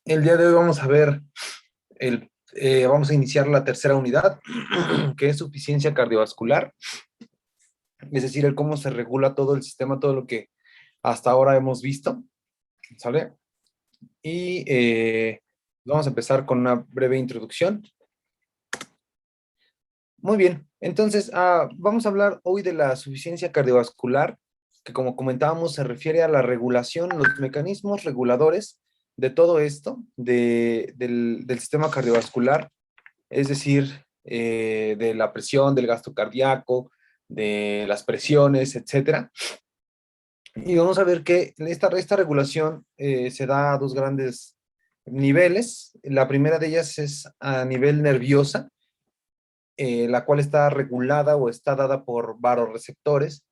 El día de hoy vamos a ver, vamos a iniciar la tercera unidad, que es suficiencia cardiovascular, es decir, el cómo se regula todo el sistema, todo lo que hasta ahora hemos visto, ¿sale? Y vamos a empezar con una breve introducción. Muy bien, entonces vamos a hablar hoy de la suficiencia cardiovascular, que como comentábamos se refiere a la regulación, los mecanismos reguladores de todo esto, del sistema cardiovascular, es decir, de la presión, del gasto cardíaco, de las presiones, etcétera. Y vamos a ver que esta regulación se da a dos grandes niveles. La primera de ellas es a nivel nerviosa, la cual está regulada o está dada por varoreceptores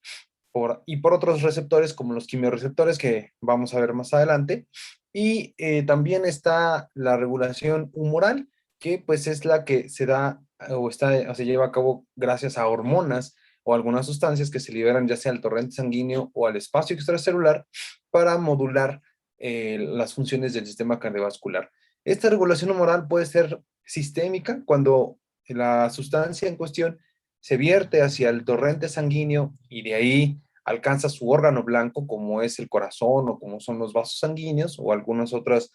y por otros receptores como los quimiorreceptores que vamos a ver más adelante. Y también está la regulación humoral, que pues es la que se da o se lleva a cabo gracias a hormonas o algunas sustancias que se liberan ya sea al torrente sanguíneo o al espacio extracelular para modular las funciones del sistema cardiovascular. Esta regulación humoral puede ser sistémica cuando la sustancia en cuestión se vierte hacia el torrente sanguíneo y de ahí alcanza su órgano blanco, como es el corazón o como son los vasos sanguíneos o algunos otros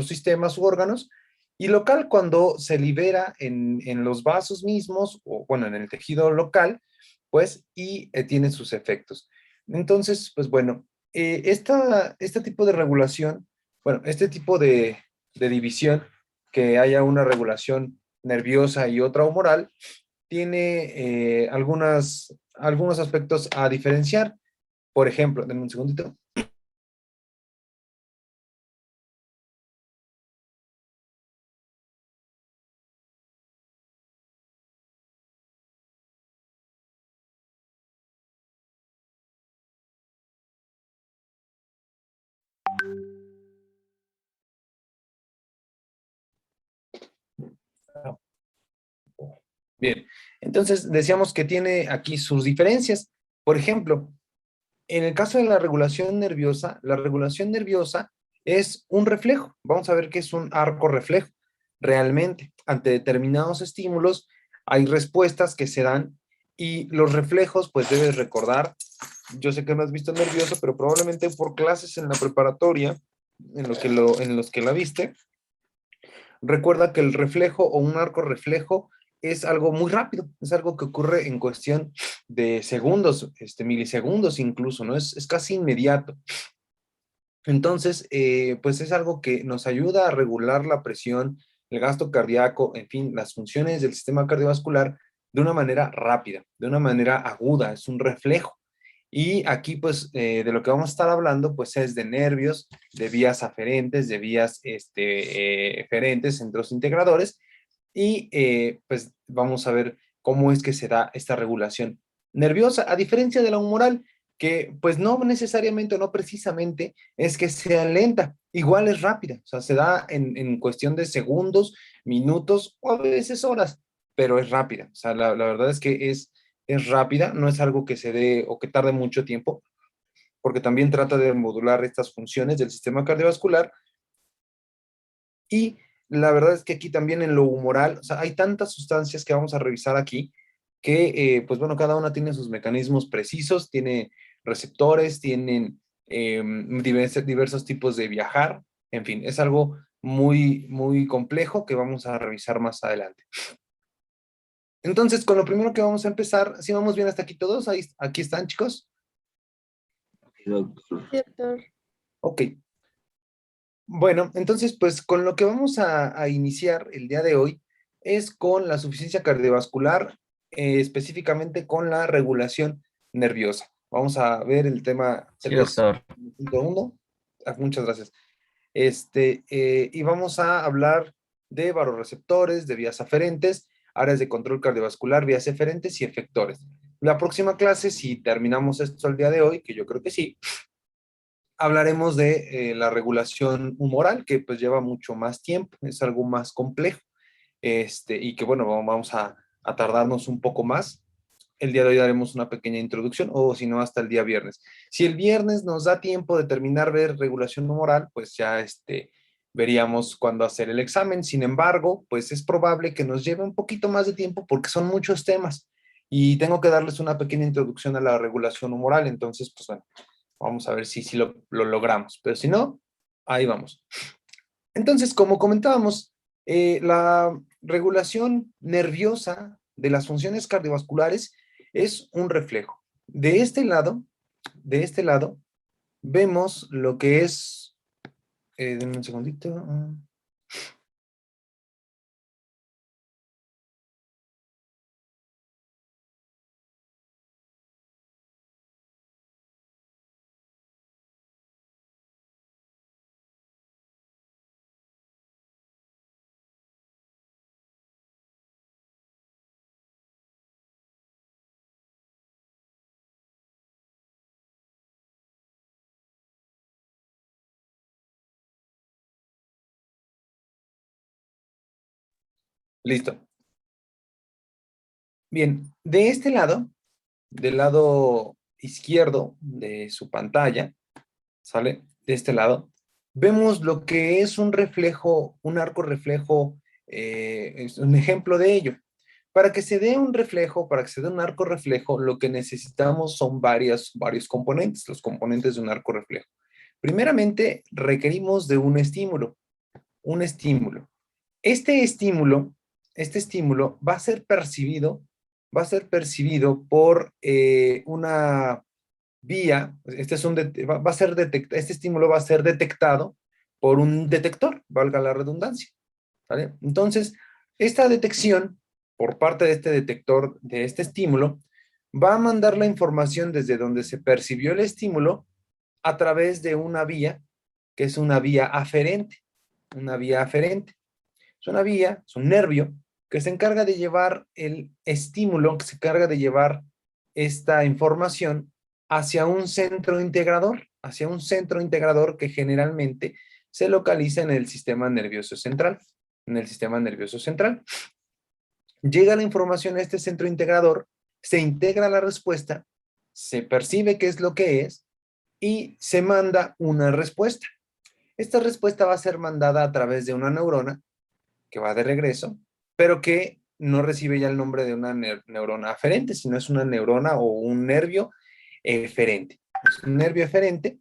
sistemas u órganos, y local cuando se libera en los vasos mismos o bueno, en el tejido local, pues, y tiene sus efectos. Entonces, pues bueno, este tipo de regulación, bueno, este tipo de división, que haya una regulación nerviosa y otra humoral, tiene algunos aspectos a diferenciar. Por ejemplo, denme un segundito. Bien, entonces decíamos que tiene aquí sus diferencias. Por ejemplo, en el caso de la regulación nerviosa es un reflejo. Vamos a ver qué es un arco reflejo. Realmente, ante determinados estímulos, hay respuestas que se dan y los reflejos, pues debes recordar, yo sé que no has visto nervioso, pero probablemente por clases en la preparatoria, en los que la viste, recuerda que el reflejo o un arco reflejo es algo muy rápido, es algo que ocurre en cuestión de segundos, milisegundos incluso, ¿no? Es casi inmediato. Entonces, pues es algo que nos ayuda a regular la presión, el gasto cardíaco, en fin, las funciones del sistema cardiovascular de una manera rápida, de una manera aguda, es un reflejo. Y aquí, pues, de lo que vamos a estar hablando, pues es de nervios, de vías aferentes, de vías eferentes, centros integradores, y pues vamos a ver cómo es que se da esta regulación nerviosa, a diferencia de la humoral, que pues no necesariamente o no precisamente es que sea lenta, igual es rápida, o sea, se da en cuestión de segundos, minutos o a veces horas, pero es rápida, o sea, la verdad es que es rápida, no es algo que se dé o que tarde mucho tiempo, porque también trata de modular estas funciones del sistema cardiovascular. Y la verdad es que aquí también en lo humoral, o sea, hay tantas sustancias que vamos a revisar aquí que, pues bueno, cada una tiene sus mecanismos precisos, tiene receptores, tienen diversos tipos de viajar, en fin, es algo muy, muy complejo que vamos a revisar más adelante. Entonces, con lo primero que vamos a empezar, si vamos bien hasta aquí todos, ahí, aquí están, chicos. Doctor. Sí, doctor. Ok. Bueno, entonces, pues con lo que vamos a iniciar el día de hoy es con la suficiencia cardiovascular, específicamente con la regulación nerviosa. Vamos a ver el tema Sí, 3.1. Muchas gracias. Y vamos a hablar de varoreceptores, de vías aferentes, áreas de control cardiovascular, vías eferentes y efectores. La próxima clase, si terminamos esto el día de hoy, que yo creo que sí, hablaremos de la regulación humoral, que pues lleva mucho más tiempo, es algo más complejo, y que bueno, vamos a tardarnos un poco más. el día de hoy daremos una pequeña introducción, o si no, hasta el día viernes. Si el viernes nos da tiempo de terminar ver regulación humoral, pues ya veríamos cuándo hacer el examen. Sin embargo, pues es probable que nos lleve un poquito más de tiempo porque son muchos temas y tengo que darles una pequeña introducción a la regulación humoral. Entonces, pues bueno, vamos a ver si lo logramos. Pero si no, ahí vamos. Entonces, como comentábamos, la regulación nerviosa de las funciones cardiovasculares es un reflejo. De este lado, vemos lo que es, denme un segundito. Listo. Bien, de este lado, del lado izquierdo de su pantalla, ¿sale? De este lado, vemos lo que es un reflejo, un arco reflejo, es un ejemplo de ello. Para que se dé un reflejo, para que se dé un arco reflejo, lo que necesitamos son varios componentes, los componentes de un arco reflejo. Primeramente, requerimos de un estímulo, un estímulo. Este estímulo, este estímulo va a ser percibido por una vía, va a ser este estímulo va a ser detectado por un detector, valga la redundancia, ¿vale? Entonces, esta detección por parte de este detector, de este estímulo, va a mandar la información desde donde se percibió el estímulo a través de una vía, que es una vía aferente, una vía aferente. Es una vía, es un nervio que se encarga de llevar el estímulo, que se encarga de llevar esta información hacia un centro integrador que generalmente se localiza en el sistema nervioso central. En el sistema nervioso central. Llega la información a este centro integrador, se integra la respuesta, se percibe qué es lo que es y se manda una respuesta. Esta respuesta va a ser mandada a través de una neurona que va de regreso, pero que no recibe ya el nombre de una neurona aferente, sino es una neurona o un nervio eferente. Es un nervio eferente,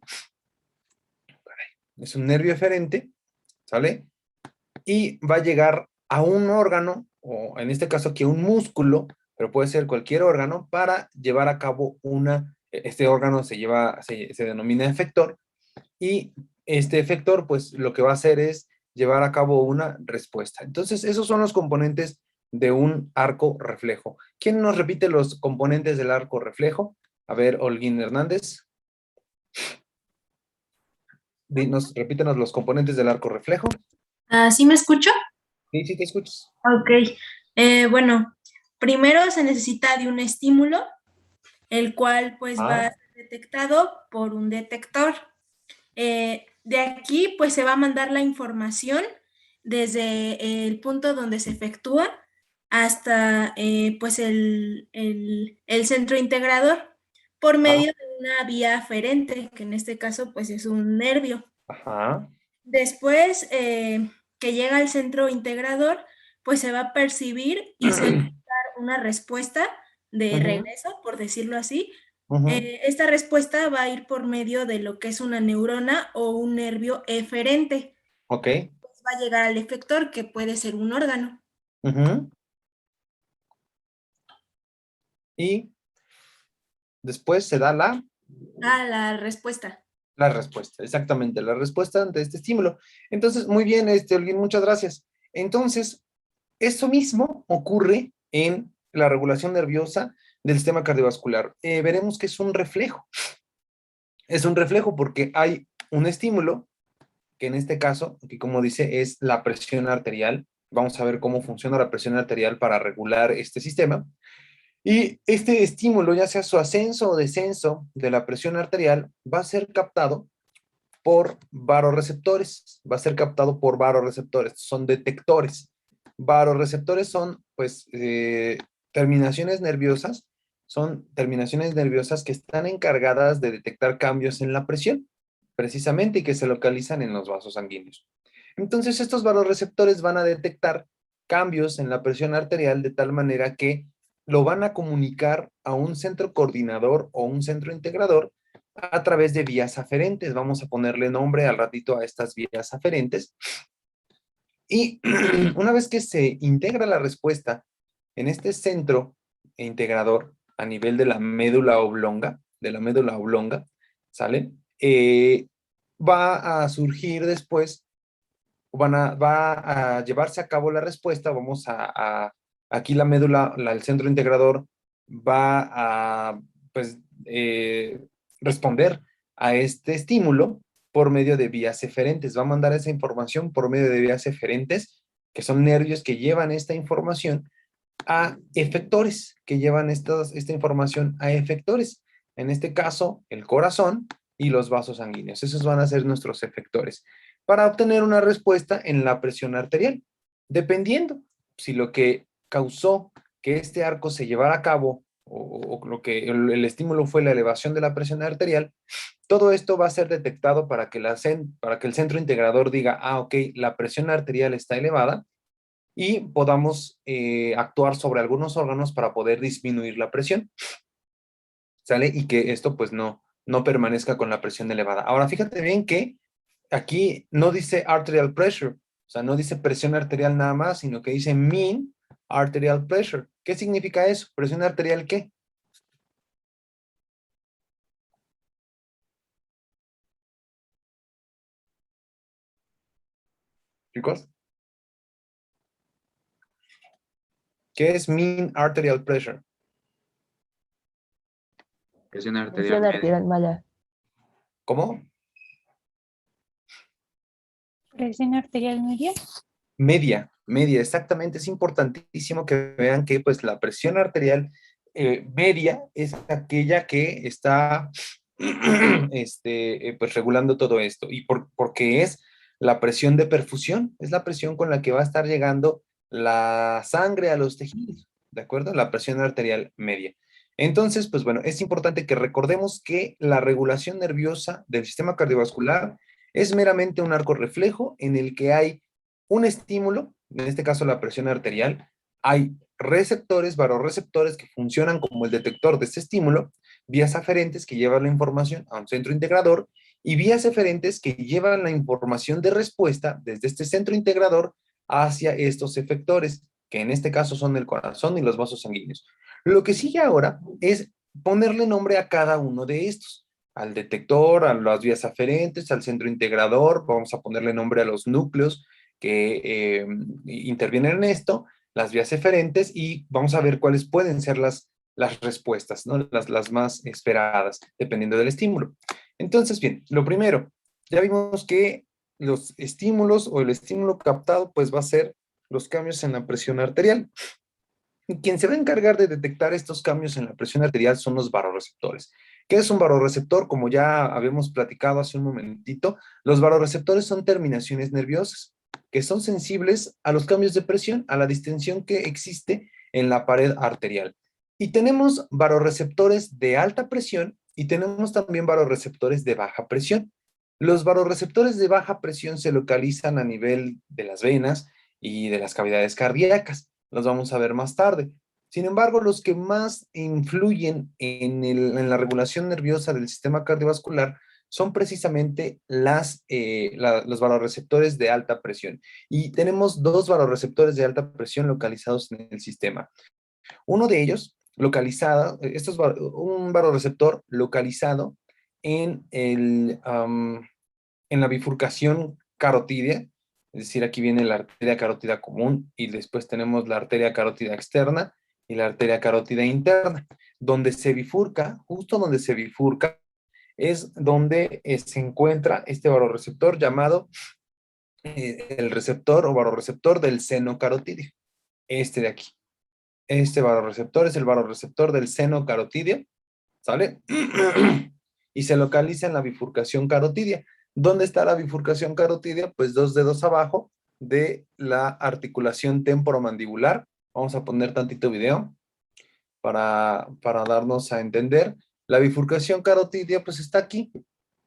es un nervio eferente, ¿sale? Y va a llegar a un órgano, o en este caso aquí a un músculo, pero puede ser cualquier órgano, para llevar a cabo este órgano se denomina efector, y este efector, pues lo que va a hacer es llevar a cabo una respuesta. Entonces, esos son los componentes de un arco reflejo. ¿Quién nos repite los componentes del arco reflejo? A ver, Olguín Hernández. Repítenos los componentes del arco reflejo. ¿Sí me escucho? Sí, sí te escuchas. Ok. Bueno, primero se necesita de un estímulo, el cual pues va a Ah, ser detectado por un detector. De aquí pues se va a mandar la información desde el punto donde se efectúa hasta pues el centro integrador por ah, medio de una vía aferente, que en este caso pues es un nervio. ajá. Después que llega al centro integrador, pues se va a percibir y se va a dar una respuesta de Ujú, regreso, por decirlo así. ujú. Esta respuesta va a ir por medio de lo que es una neurona o un nervio eferente. Ok. Pues va a llegar al efector, que puede ser un órgano. Ujú. Y después se da La respuesta. la respuesta, exactamente, la respuesta ante este estímulo. Entonces, muy bien, Olguín, muchas gracias. Entonces, eso mismo ocurre en la regulación nerviosa del sistema cardiovascular. Veremos que es un reflejo. Es un reflejo porque hay un estímulo, que en este caso, que como dice, es la presión arterial. Vamos a ver cómo funciona la presión arterial para regular este sistema. Y este estímulo, ya sea su ascenso o descenso de la presión arterial, va a ser captado por varoreceptores, va a ser captado por varoreceptores, son detectores. Varoreceptores son, pues, terminaciones nerviosas son terminaciones nerviosas que están encargadas de detectar cambios en la presión, precisamente, y que se localizan en los vasos sanguíneos. Entonces, estos vasoreceptores van a detectar cambios en la presión arterial de tal manera que lo van a comunicar a un centro coordinador o un centro integrador a través de vías aferentes. Vamos a ponerle nombre al ratito a estas vías aferentes. Y una vez que se integra la respuesta en este centro integrador a nivel de la médula oblonga, ¿sale? Va a surgir después, va a llevarse a cabo la respuesta, aquí la médula, el centro integrador va a, pues, responder a este estímulo por medio de vías eferentes. Va a mandar esa información por medio de vías eferentes, que son nervios que llevan esta información a efectores, que llevan esta información a efectores. En este caso, el corazón y los vasos sanguíneos. Esos van a ser nuestros efectores para obtener una respuesta en la presión arterial. Dependiendo si lo que causó que este arco se llevara a cabo o lo que el estímulo fue la elevación de la presión arterial, todo esto va a ser detectado para que el centro integrador diga, ah, ok, la presión arterial está elevada, y podamos actuar sobre algunos órganos para poder disminuir la presión, ¿sale? Y que esto pues no permanezca con la presión elevada. Ahora, fíjate bien que aquí no dice arterial pressure, o sea, no dice presión arterial nada más, sino que dice mean arterial pressure. ¿Qué significa eso? ¿Presión arterial qué? Chicos, ¿qué es mean arterial pressure? Presión arterial Presión media. arterial mala. ¿Cómo? Presión arterial media. Media, exactamente. Es importantísimo que vean que pues la presión arterial media es aquella que está pues regulando todo esto. Y porque es la presión de perfusión, es la presión con la que va a estar llegando la sangre a los tejidos, ¿de acuerdo? La presión arterial media. Entonces, pues bueno, es importante que recordemos que la regulación nerviosa del sistema cardiovascular es meramente un arco reflejo en el que hay un estímulo, en este caso la presión arterial, hay receptores, vasoreceptores que funcionan como el detector de este estímulo, vías aferentes que llevan la información a un centro integrador y vías eferentes que llevan la información de respuesta desde este centro integrador hacia estos efectores, que en este caso son el corazón y los vasos sanguíneos. Lo que sigue ahora es ponerle nombre a cada uno de estos, al detector, a las vías aferentes, al centro integrador, vamos a ponerle nombre a los núcleos que intervienen en esto, las vías eferentes, y vamos a ver cuáles pueden ser las respuestas, ¿no? Las más esperadas, dependiendo del estímulo. Entonces, bien, lo primero, ya vimos que los estímulos o el estímulo captado, pues va a ser los cambios en la presión arterial. Y quien se va a encargar de detectar estos cambios en la presión arterial son los vasoreceptores. ¿Qué es un vasoreceptor? Como ya habíamos platicado hace un momentito, los vasoreceptores son terminaciones nerviosas que son sensibles a los cambios de presión, a la distensión que existe en la pared arterial. Y tenemos vasoreceptores de alta presión y tenemos también vasoreceptores de baja presión. Los vasoreceptores de baja presión se localizan a nivel de las venas y de las cavidades cardíacas. Los vamos a ver más tarde. Sin embargo, los que más influyen en la regulación nerviosa del sistema cardiovascular son precisamente los vasoreceptores de alta presión. Y tenemos dos vasoreceptores de alta presión localizados en el sistema. Uno de ellos, un vasoreceptor localizado en la bifurcación carotídea, es decir, aquí viene la arteria carótida común y después tenemos la arteria carótida externa y la arteria carótida interna. Donde se bifurca, justo donde se bifurca, es donde se encuentra este vasoreceptor llamado el receptor o vasoreceptor del seno carotídeo. Este de aquí. Este vasoreceptor es el vasoreceptor del seno carotídeo, ¿sale? Y se localiza en la bifurcación carotídea. ¿Dónde está la bifurcación carotídea? Pues 2 dedos abajo de la articulación temporomandibular. Vamos a poner tantito video. para darnos a entender. La bifurcación carotidia pues está aquí.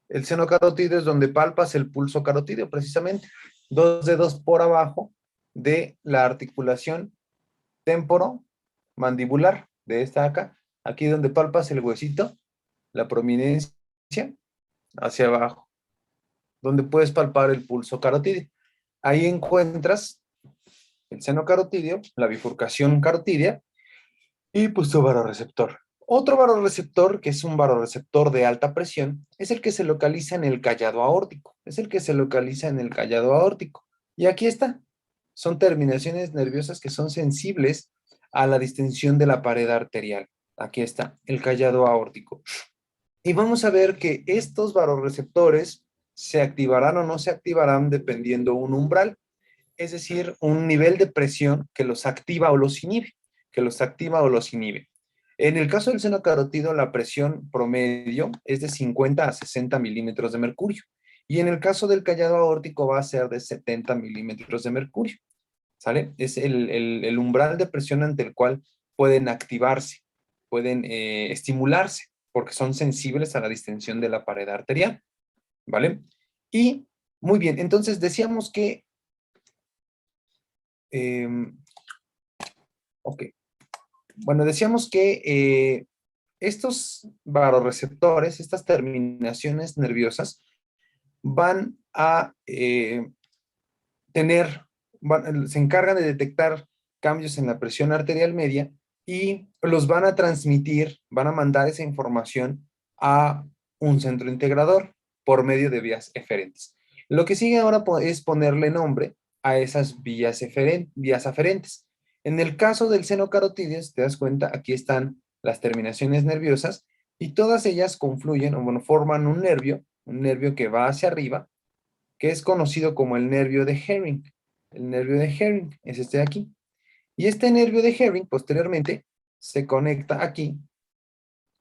El seno carotídeo es donde palpas el pulso carotídeo, precisamente. 2 dedos por abajo de la articulación temporomandibular, de esta acá. Aquí donde palpas el huesito, la prominencia, hacia abajo, donde puedes palpar el pulso carotídeo. Ahí encuentras el seno carotídeo, la bifurcación carotidia y pues tu varoreceptor. Otro varoreceptor, que es un varoreceptor de alta presión, es el que se localiza en el callado aórtico. Es el que se localiza en el callado aórtico. Y aquí está. Son terminaciones nerviosas que son sensibles a la distensión de la pared arterial. Aquí está, el callado aórtico. Y vamos a ver que estos varoreceptores se activarán o no se activarán dependiendo un umbral, es decir, un nivel de presión que los activa o los inhibe, que los activa o los inhibe. En el caso del seno carotido, la presión promedio es de 50 a 60 milímetros de mercurio. Y en el caso del callado aórtico va a ser de 70 milímetros de mercurio. ¿Sale? Es el umbral de presión ante el cual pueden activarse, pueden estimularse, porque son sensibles a la distensión de la pared arterial. ¿Vale? Y muy bien, entonces decíamos que ok. Bueno, decíamos que estos varoreceptores, estas terminaciones nerviosas, van a se encargan de detectar cambios en la presión arterial media y los van a transmitir, van a mandar esa información a un centro integrador por medio de vías eferentes. Lo que sigue ahora es ponerle nombre a esas vías aferentes. En el caso del seno carotídeo, si te das cuenta, aquí están las terminaciones nerviosas y todas ellas confluyen, o bueno, forman un nervio que va hacia arriba, que es conocido como el nervio de Herring. El nervio de Herring es este de aquí. Y este nervio de Herring posteriormente se conecta aquí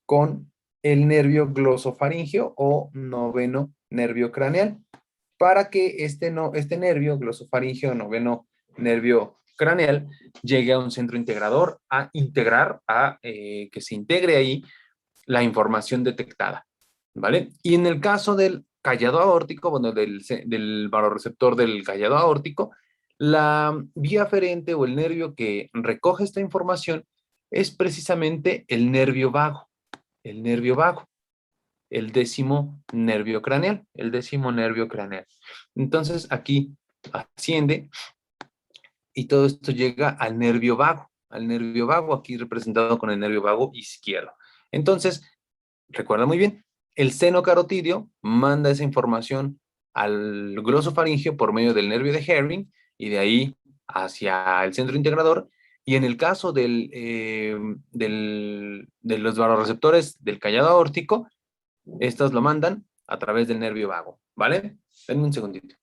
con el nervio glosofaringeo o noveno nervio craneal, para que este nervio glosofaringeo, noveno nervio craneal, llegue a un centro integrador a integrar, que se integre ahí la información detectada, ¿vale? Y en el caso del callado aórtico, bueno, del varoreceptor del callado aórtico, la vía aferente o el nervio que recoge esta información es precisamente el nervio vago, el décimo nervio craneal, el décimo nervio craneal. Entonces aquí asciende y todo esto llega al nervio vago, aquí representado con el nervio vago izquierdo. Entonces, recuerda muy bien, el seno carotídeo manda esa información al glosofaringeo por medio del nervio de Herring y de ahí hacia el centro integrador. Y en el caso de los varoreceptores del callado aórtico, estos lo mandan a través del nervio vago, ¿vale? Denme un segundito.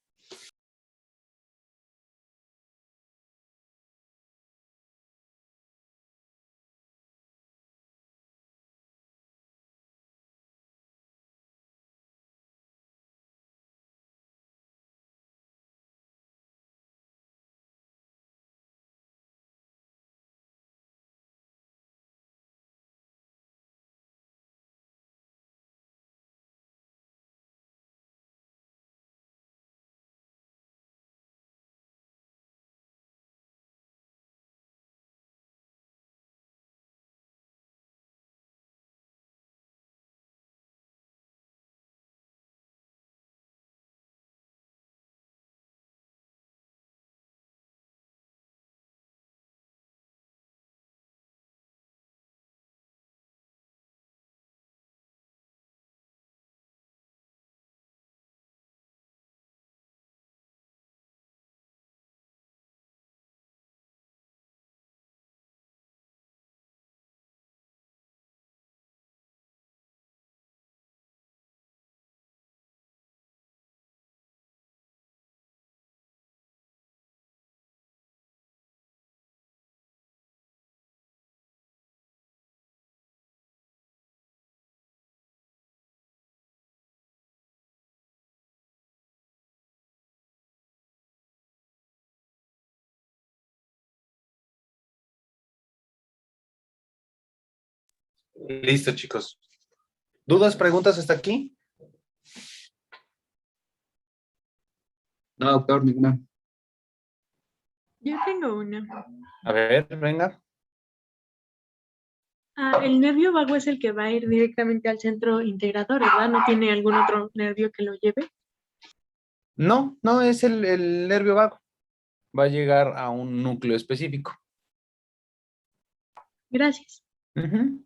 Listo, chicos. ¿Dudas, preguntas hasta aquí? No, doctor, ninguna. Yo tengo una. A ver, venga. El nervio vago es el que va a ir directamente al centro integrador, ¿verdad? ¿No tiene algún otro nervio que lo lleve? No, no es el nervio vago. Va a llegar a un núcleo específico. Gracias. Ujú.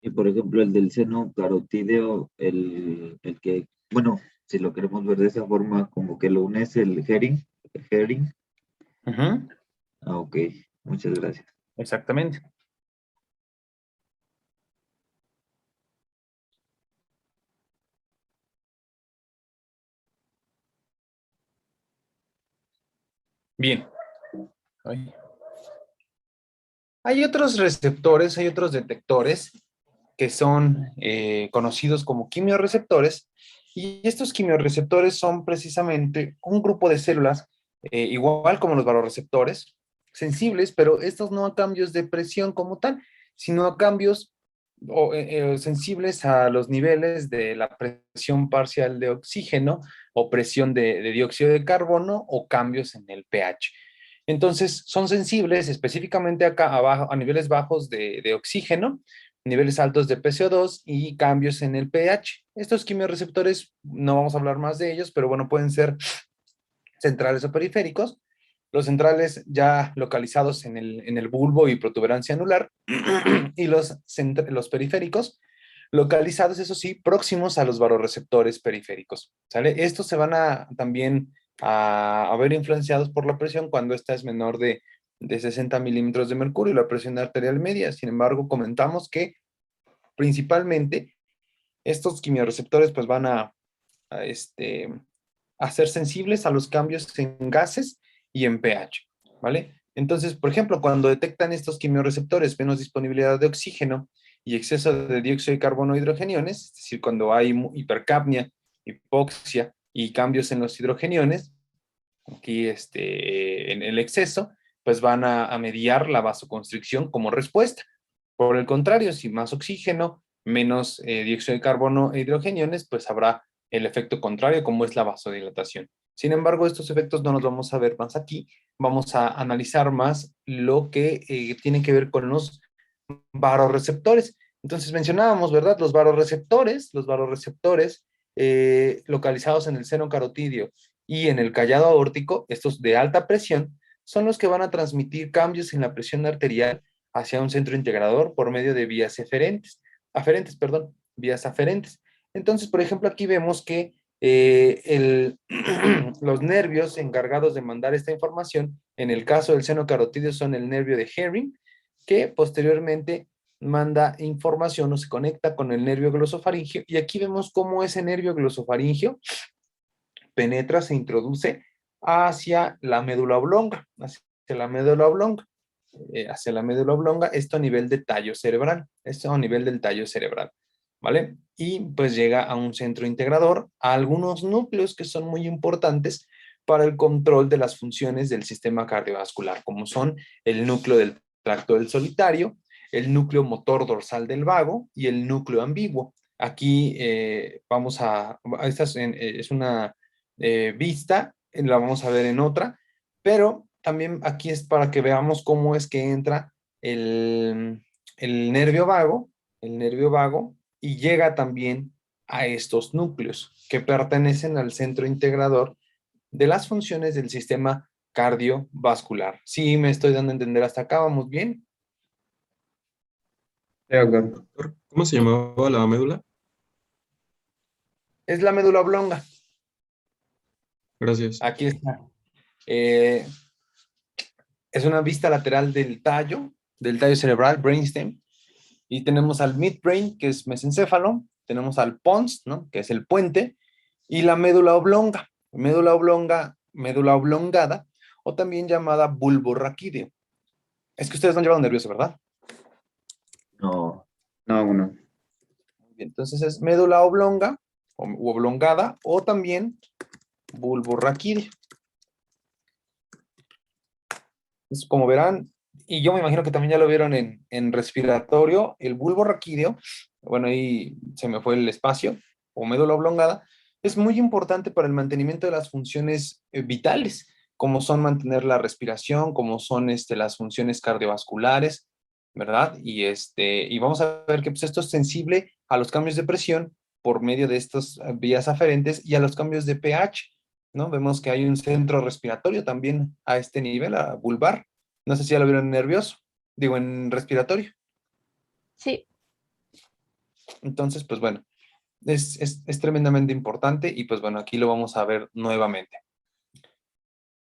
Y por ejemplo, el del seno carotídeo, el que, bueno, si lo queremos ver de esa forma, como que lo une es el herring. Herring. Ujú. Ah, ok. Muchas gracias. Exactamente. Bien. Ay. Hay otros receptores, hay otros detectores que son conocidos como quimiorreceptores, y estos quimiorreceptores son precisamente un grupo de células, igual como los varorreceptores, sensibles, pero estos no a cambios de presión como tal, sino a cambios sensibles a los niveles de la presión parcial de oxígeno o presión de dióxido de carbono o cambios en el pH. Entonces, son sensibles específicamente acá abajo, a niveles bajos de oxígeno, niveles altos de PCO2 y cambios en el pH. Estos quimiorreceptores, no vamos a hablar más de ellos, pero bueno, pueden ser centrales o periféricos. Los centrales ya localizados en el bulbo y protuberancia anular, y los periféricos localizados, eso sí, próximos a los varorreceptores periféricos. ¿Sale? Estos se van a también a ver influenciados por la presión cuando esta es menor de 60 milímetros de mercurio, la presión arterial media. Sin embargo, comentamos que principalmente estos quimiorreceptores pues van a ser sensibles a los cambios en gases y en pH, ¿vale? Entonces, por ejemplo, cuando detectan estos quimiorreceptores menos disponibilidad de oxígeno y exceso de dióxido de carbono e hidrogeniones, es decir, cuando hay hipercapnia, hipoxia y cambios en los hidrogeniones, aquí en el exceso, pues van a mediar la vasoconstricción como respuesta. Por el contrario, si más oxígeno, menos dióxido de carbono e hidrogeniones, pues habrá el efecto contrario, como es la vasodilatación. Sin embargo, estos efectos no los vamos a ver más aquí. Vamos a analizar más lo que tiene que ver con los varorreceptores. Entonces mencionábamos, ¿verdad? Los varorreceptores localizados en el seno carotídeo y en el callado aórtico, estos de alta presión, son los que van a transmitir cambios en la presión arterial hacia un centro integrador por medio de vías vías aferentes. Entonces, por ejemplo, aquí vemos que los nervios encargados de mandar esta información, en el caso del seno carotídeo, son el nervio de Herring, que posteriormente manda información o se conecta con el nervio glosofaringeo, y aquí vemos cómo ese nervio glosofaringeo penetra, se introduce hacia la médula oblonga, hacia la médula oblonga, esto a nivel de tallo cerebral, esto a nivel del tallo cerebral, ¿vale? Y pues llega a un centro integrador, a algunos núcleos que son muy importantes para el control de las funciones del sistema cardiovascular, como son el núcleo del tracto del solitario, el núcleo motor dorsal del vago y el núcleo ambiguo. Aquí esta es una vista, la vamos a ver en otra, pero también aquí es para que veamos cómo es que entra el nervio vago, y llega también a estos núcleos que pertenecen al centro integrador de las funciones del sistema cardiovascular. Sí, me estoy dando a entender hasta acá, ¿vamos bien? Sí, doctor. Doctor, ¿cómo se llamaba la médula? Es la médula oblonga. Gracias. Aquí está. Es una vista lateral del tallo cerebral, brainstem, y tenemos al midbrain, que es mesencéfalo, tenemos al pons, ¿no? Que es el puente, y la médula oblonga, médula oblongada, o también llamada bulbo raquídeo. Es que ustedes no han llevado nervioso, ¿verdad? No, no, bueno. Entonces es médula oblonga, u oblongada, o también bulbo raquídeo. Entonces, como verán, y yo me imagino que también ya lo vieron en respiratorio, el bulbo raquídeo, bueno, ahí se me fue el espacio, o médula oblongada, es muy importante para el mantenimiento de las funciones vitales, como son mantener la respiración, como son las funciones cardiovasculares, ¿verdad? Y vamos a ver que pues, esto es sensible a los cambios de presión por medio de estas vías aferentes y a los cambios de pH, ¿no? Vemos que hay un centro respiratorio también a este nivel, a vulvar. No sé si ya lo vieron en nervioso, digo en respiratorio. Sí. Entonces, pues bueno, es tremendamente importante y pues bueno, aquí lo vamos a ver nuevamente.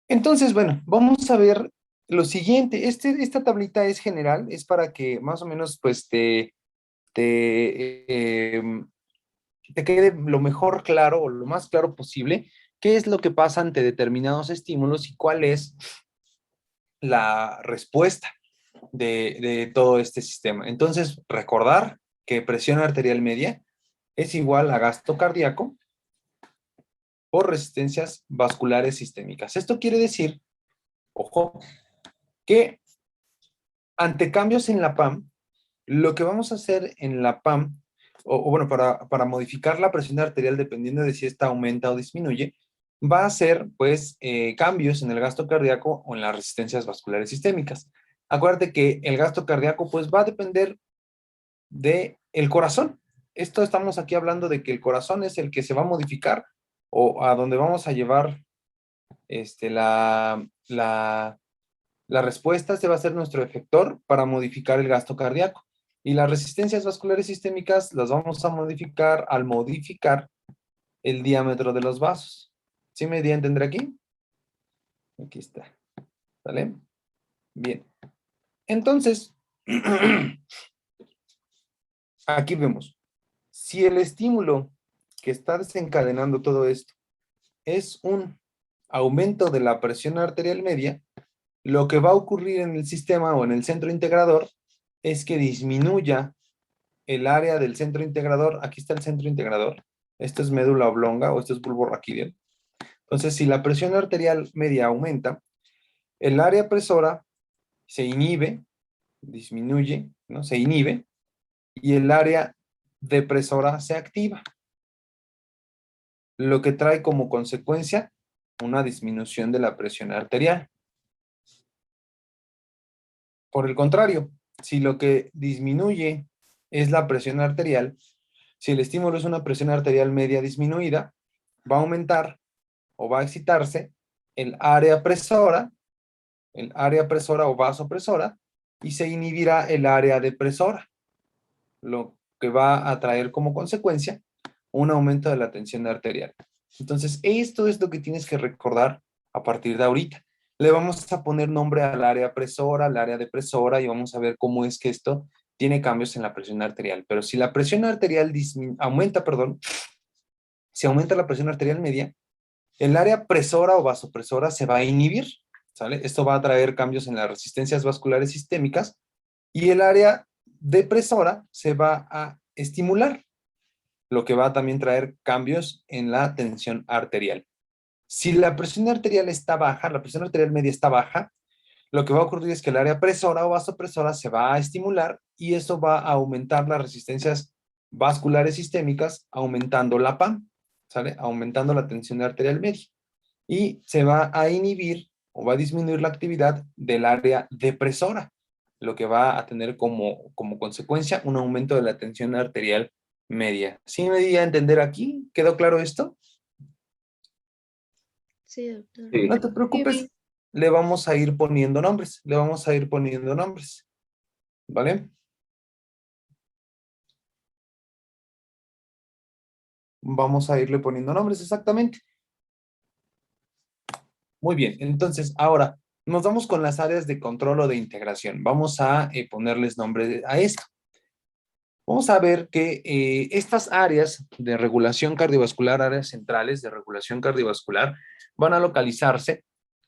Entonces, bueno, vamos a ver lo siguiente. Esta tablita es general, es para que más o menos pues te quede lo mejor claro o lo más claro posible qué es lo que pasa ante determinados estímulos y cuál es la respuesta de todo este sistema. Entonces, recordar que presión arterial media es igual a gasto cardíaco por resistencias vasculares sistémicas. Esto quiere decir, ojo, que ante cambios en la PAM, lo que vamos a hacer en la PAM, o bueno, para modificar la presión arterial dependiendo de si esta aumenta o disminuye, va a ser pues cambios en el gasto cardíaco o en las resistencias vasculares sistémicas. Acuérdate que el gasto cardíaco pues va a depender del corazón. Esto estamos aquí hablando de que el corazón es el que se va a modificar o a donde vamos a llevar la respuesta. Este va a ser nuestro efector para modificar el gasto cardíaco. Y las resistencias vasculares sistémicas las vamos a modificar al modificar el diámetro de los vasos. ¿Sí me di a entender aquí? Aquí está. ¿Vale? Bien. Entonces, aquí vemos. Si el estímulo que está desencadenando todo esto es un aumento de la presión arterial media, lo que va a ocurrir en el sistema o en el centro integrador es que disminuya el área del centro integrador. Aquí está el centro integrador. Esto es médula oblonga o esto es bulbo raquídeo. Entonces, si la presión arterial media aumenta, el área presora se inhibe, disminuye, ¿no? Se inhibe, y el área depresora se activa, lo que trae como consecuencia una disminución de la presión arterial. Por el contrario, si lo que disminuye es la presión arterial, si el estímulo es una presión arterial media disminuida, va a aumentar o va a excitarse el área presora o vasopresora, y se inhibirá el área depresora, lo que va a traer como consecuencia un aumento de la tensión arterial. Entonces, esto es lo que tienes que recordar a partir de ahorita. Le vamos a poner nombre al área presora, al área depresora, y vamos a ver cómo es que esto tiene cambios en la presión arterial. Pero si la presión arterial aumenta, si aumenta la presión arterial media, el área presora o vasopresora se va a inhibir, ¿sale? Esto va a traer cambios en las resistencias vasculares sistémicas y el área depresora se va a estimular, lo que va a también traer cambios en la tensión arterial. Si la presión arterial está baja, la presión arterial media está baja, lo que va a ocurrir es que el área presora o vasopresora se va a estimular y eso va a aumentar las resistencias vasculares sistémicas, aumentando la PAM, ¿sale? Aumentando la tensión arterial media. Y se va a inhibir o va a disminuir la actividad del área depresora, lo que va a tener como consecuencia un aumento de la tensión arterial media. ¿Sí me di a entender aquí? ¿Quedó claro esto? Sí, doctor. Sí. No te preocupes, le vamos a ir poniendo nombres, ¿vale? Vamos a irle poniendo nombres, exactamente. Muy bien, entonces ahora nos vamos con las áreas de control o de integración. Vamos a ponerles nombre a esto. Vamos a ver que estas áreas de regulación cardiovascular, áreas centrales de regulación cardiovascular, van a localizarse,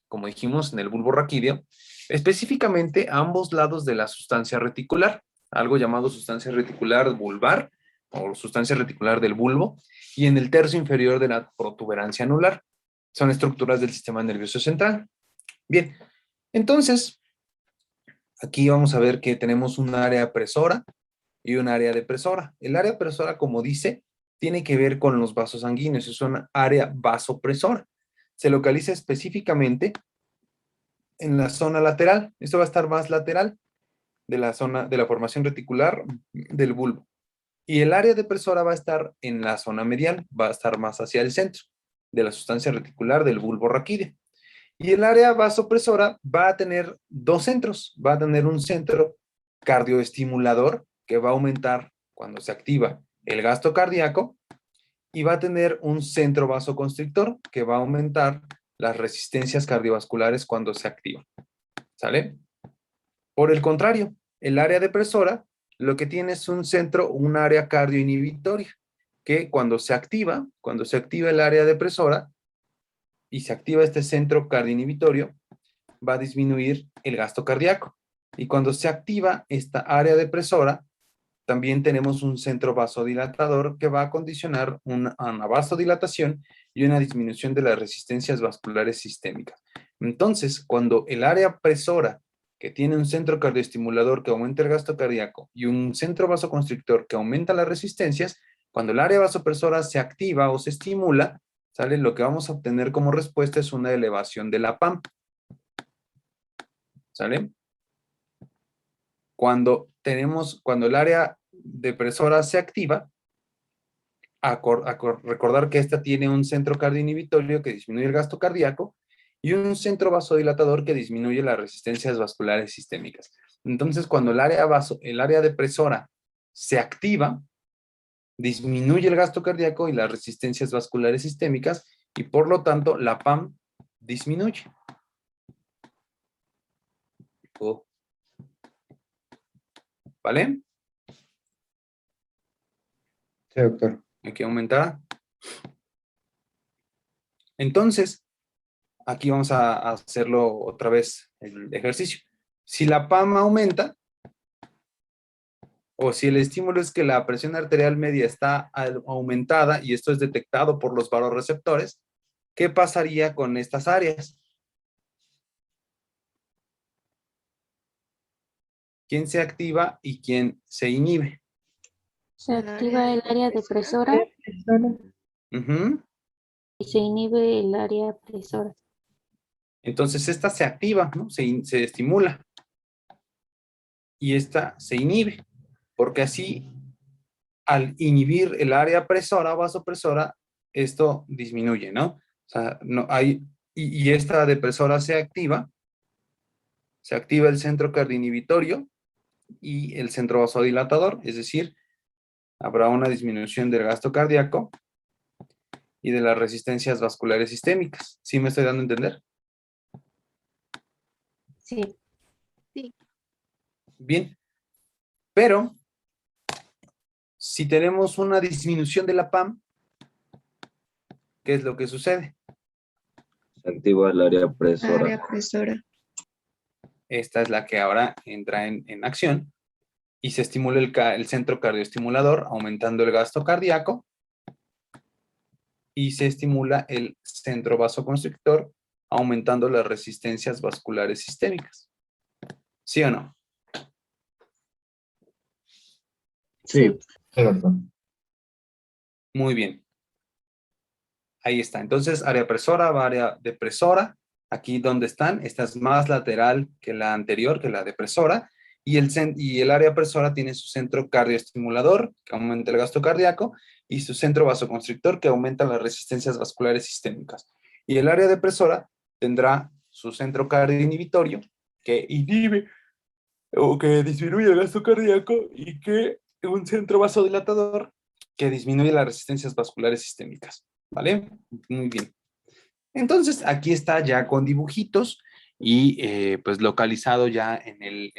como dijimos, en el bulbo raquídeo, específicamente a ambos lados de la sustancia reticular, algo llamado sustancia reticular vulvar o sustancia reticular del bulbo, y en el tercio inferior de la protuberancia anular. Son estructuras del sistema nervioso central. Bien, entonces, Aquí vamos a ver que tenemos un área presora y un área depresora. El área presora, como dice, tiene que ver con los vasos sanguíneos. Es una área vasopresora. Se localiza específicamente en la zona lateral. Esto va a estar más lateral de la zona de la formación reticular del bulbo. Y el área depresora va a estar en la zona medial, va a estar más hacia el centro de la sustancia reticular del bulbo raquídeo. Y el área vasopresora va a tener dos centros. Va a tener un centro cardioestimulador que va a aumentar cuando se activa el gasto cardíaco y va a tener un centro vasoconstrictor que va a aumentar las resistencias cardiovasculares cuando se activa. ¿Sale? Por el contrario, el área depresora lo que tiene es un área cardioinhibitoria que cuando se activa el área depresora y se activa este centro cardioinhibitorio, va a disminuir el gasto cardíaco. Y cuando se activa esta área depresora, también tenemos un centro vasodilatador que va a condicionar una vasodilatación y una disminución de las resistencias vasculares sistémicas. Entonces, cuando el área presora, que tiene un centro cardioestimulador que aumenta el gasto cardíaco y un centro vasoconstrictor que aumenta las resistencias, cuando el área vasopresora se activa o se estimula, ¿sale? Lo que vamos a obtener como respuesta es una elevación de la PAM. ¿Sale? Cuando el área depresora se activa, recordar que esta tiene un centro cardioinhibitorio que disminuye el gasto cardíaco y un centro vasodilatador que disminuye las resistencias vasculares sistémicas. Entonces, cuando el área depresora se activa, disminuye el gasto cardíaco y las resistencias vasculares sistémicas y por lo tanto la PAM disminuye. ¿Vale? Sí, doctor. Aquí aumentará. Entonces, aquí vamos a hacerlo otra vez el ejercicio. Si la PAM aumenta, o si el estímulo es que la presión arterial media está aumentada y esto es detectado por los vasoreceptores, ¿qué pasaría con estas áreas? ¿Quién se activa y quién se inhibe? Se activa el área depresora Ujú. y se inhibe el área presora. Entonces esta se activa, ¿no? Se estimula. Y esta se inhibe. Porque así, al inhibir el área presora, vasopresora, esto disminuye, ¿no? O sea, no hay, y esta depresora se activa el centro cardioinhibitorio y el centro vasodilatador, es decir, habrá una disminución del gasto cardíaco y de las resistencias vasculares sistémicas. ¿Sí me estoy dando a entender? Sí. Bien, pero si tenemos una disminución de la PAM, ¿qué es lo que sucede? Se activa el área presora. Área presora. Esta es la que ahora entra en acción y se estimula el centro cardioestimulador, aumentando el gasto cardíaco, y se estimula el centro vasoconstrictor, aumentando las resistencias vasculares sistémicas. ¿Sí o no? Sí. Sí, doctor. Muy bien. Ahí está. Entonces, área presora va a área depresora. Aquí donde están, esta es más lateral que la anterior, que la depresora. Y el área presora tiene su centro cardioestimulador, que aumenta el gasto cardíaco, y su centro vasoconstrictor, que aumenta las resistencias vasculares sistémicas. Y el área depresora tendrá su centro cardioinhibitorio, que inhibe o que disminuye el gasto cardíaco, y que un centro vasodilatador que disminuye las resistencias vasculares sistémicas. ¿Vale? Muy bien. Entonces, aquí está ya con dibujitos y pues localizado ya en el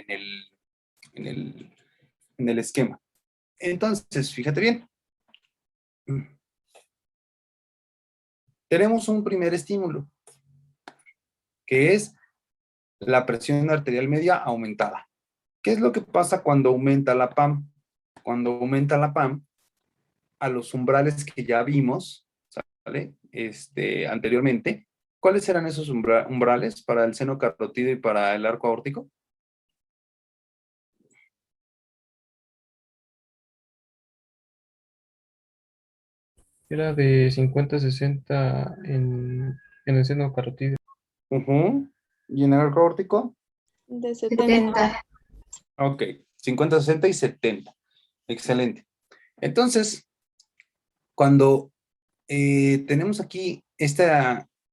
esquema. Entonces, fíjate bien. Tenemos un primer estímulo, que es la presión arterial media aumentada. ¿Qué es lo que pasa cuando aumenta la PAM? Cuando aumenta la PAM, a los umbrales que ya vimos, ¿vale? Anteriormente, ¿cuáles eran esos umbrales para el seno carotídeo y para el arco aórtico? Era de 50-60 en el seno carotídeo. Ujú. ¿Y en el arco aórtico? De 70. Ok, 50, 60 y 70. Excelente. Entonces, cuando tenemos aquí este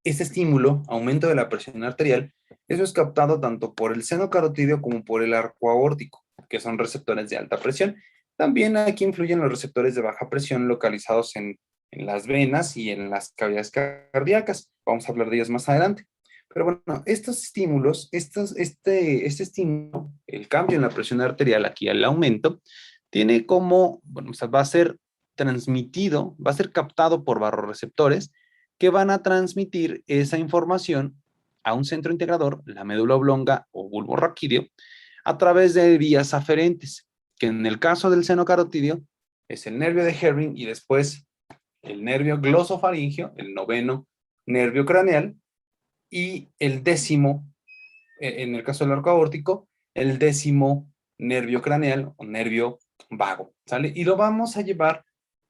estímulo, aumento de la presión arterial, eso es captado tanto por el seno carotídeo como por el arco aórtico, que son receptores de alta presión. También aquí influyen los receptores de baja presión localizados en las venas y en las cavidades cardíacas. Vamos a hablar de ellos más adelante. Pero bueno, estos estímulos, este estímulo, el cambio en la presión arterial, aquí el aumento, tiene como, bueno, o sea, va a ser transmitido, va a ser captado por barroreceptores que van a transmitir esa información a un centro integrador, la médula oblonga o bulbo raquídeo, a través de vías aferentes, que en el caso del seno carotídeo es el nervio de Herring y después el nervio glosofaringeo, el noveno nervio craneal, y el décimo, en el caso del arco aórtico, el décimo nervio craneal o nervio vago, ¿sale? Y lo vamos a llevar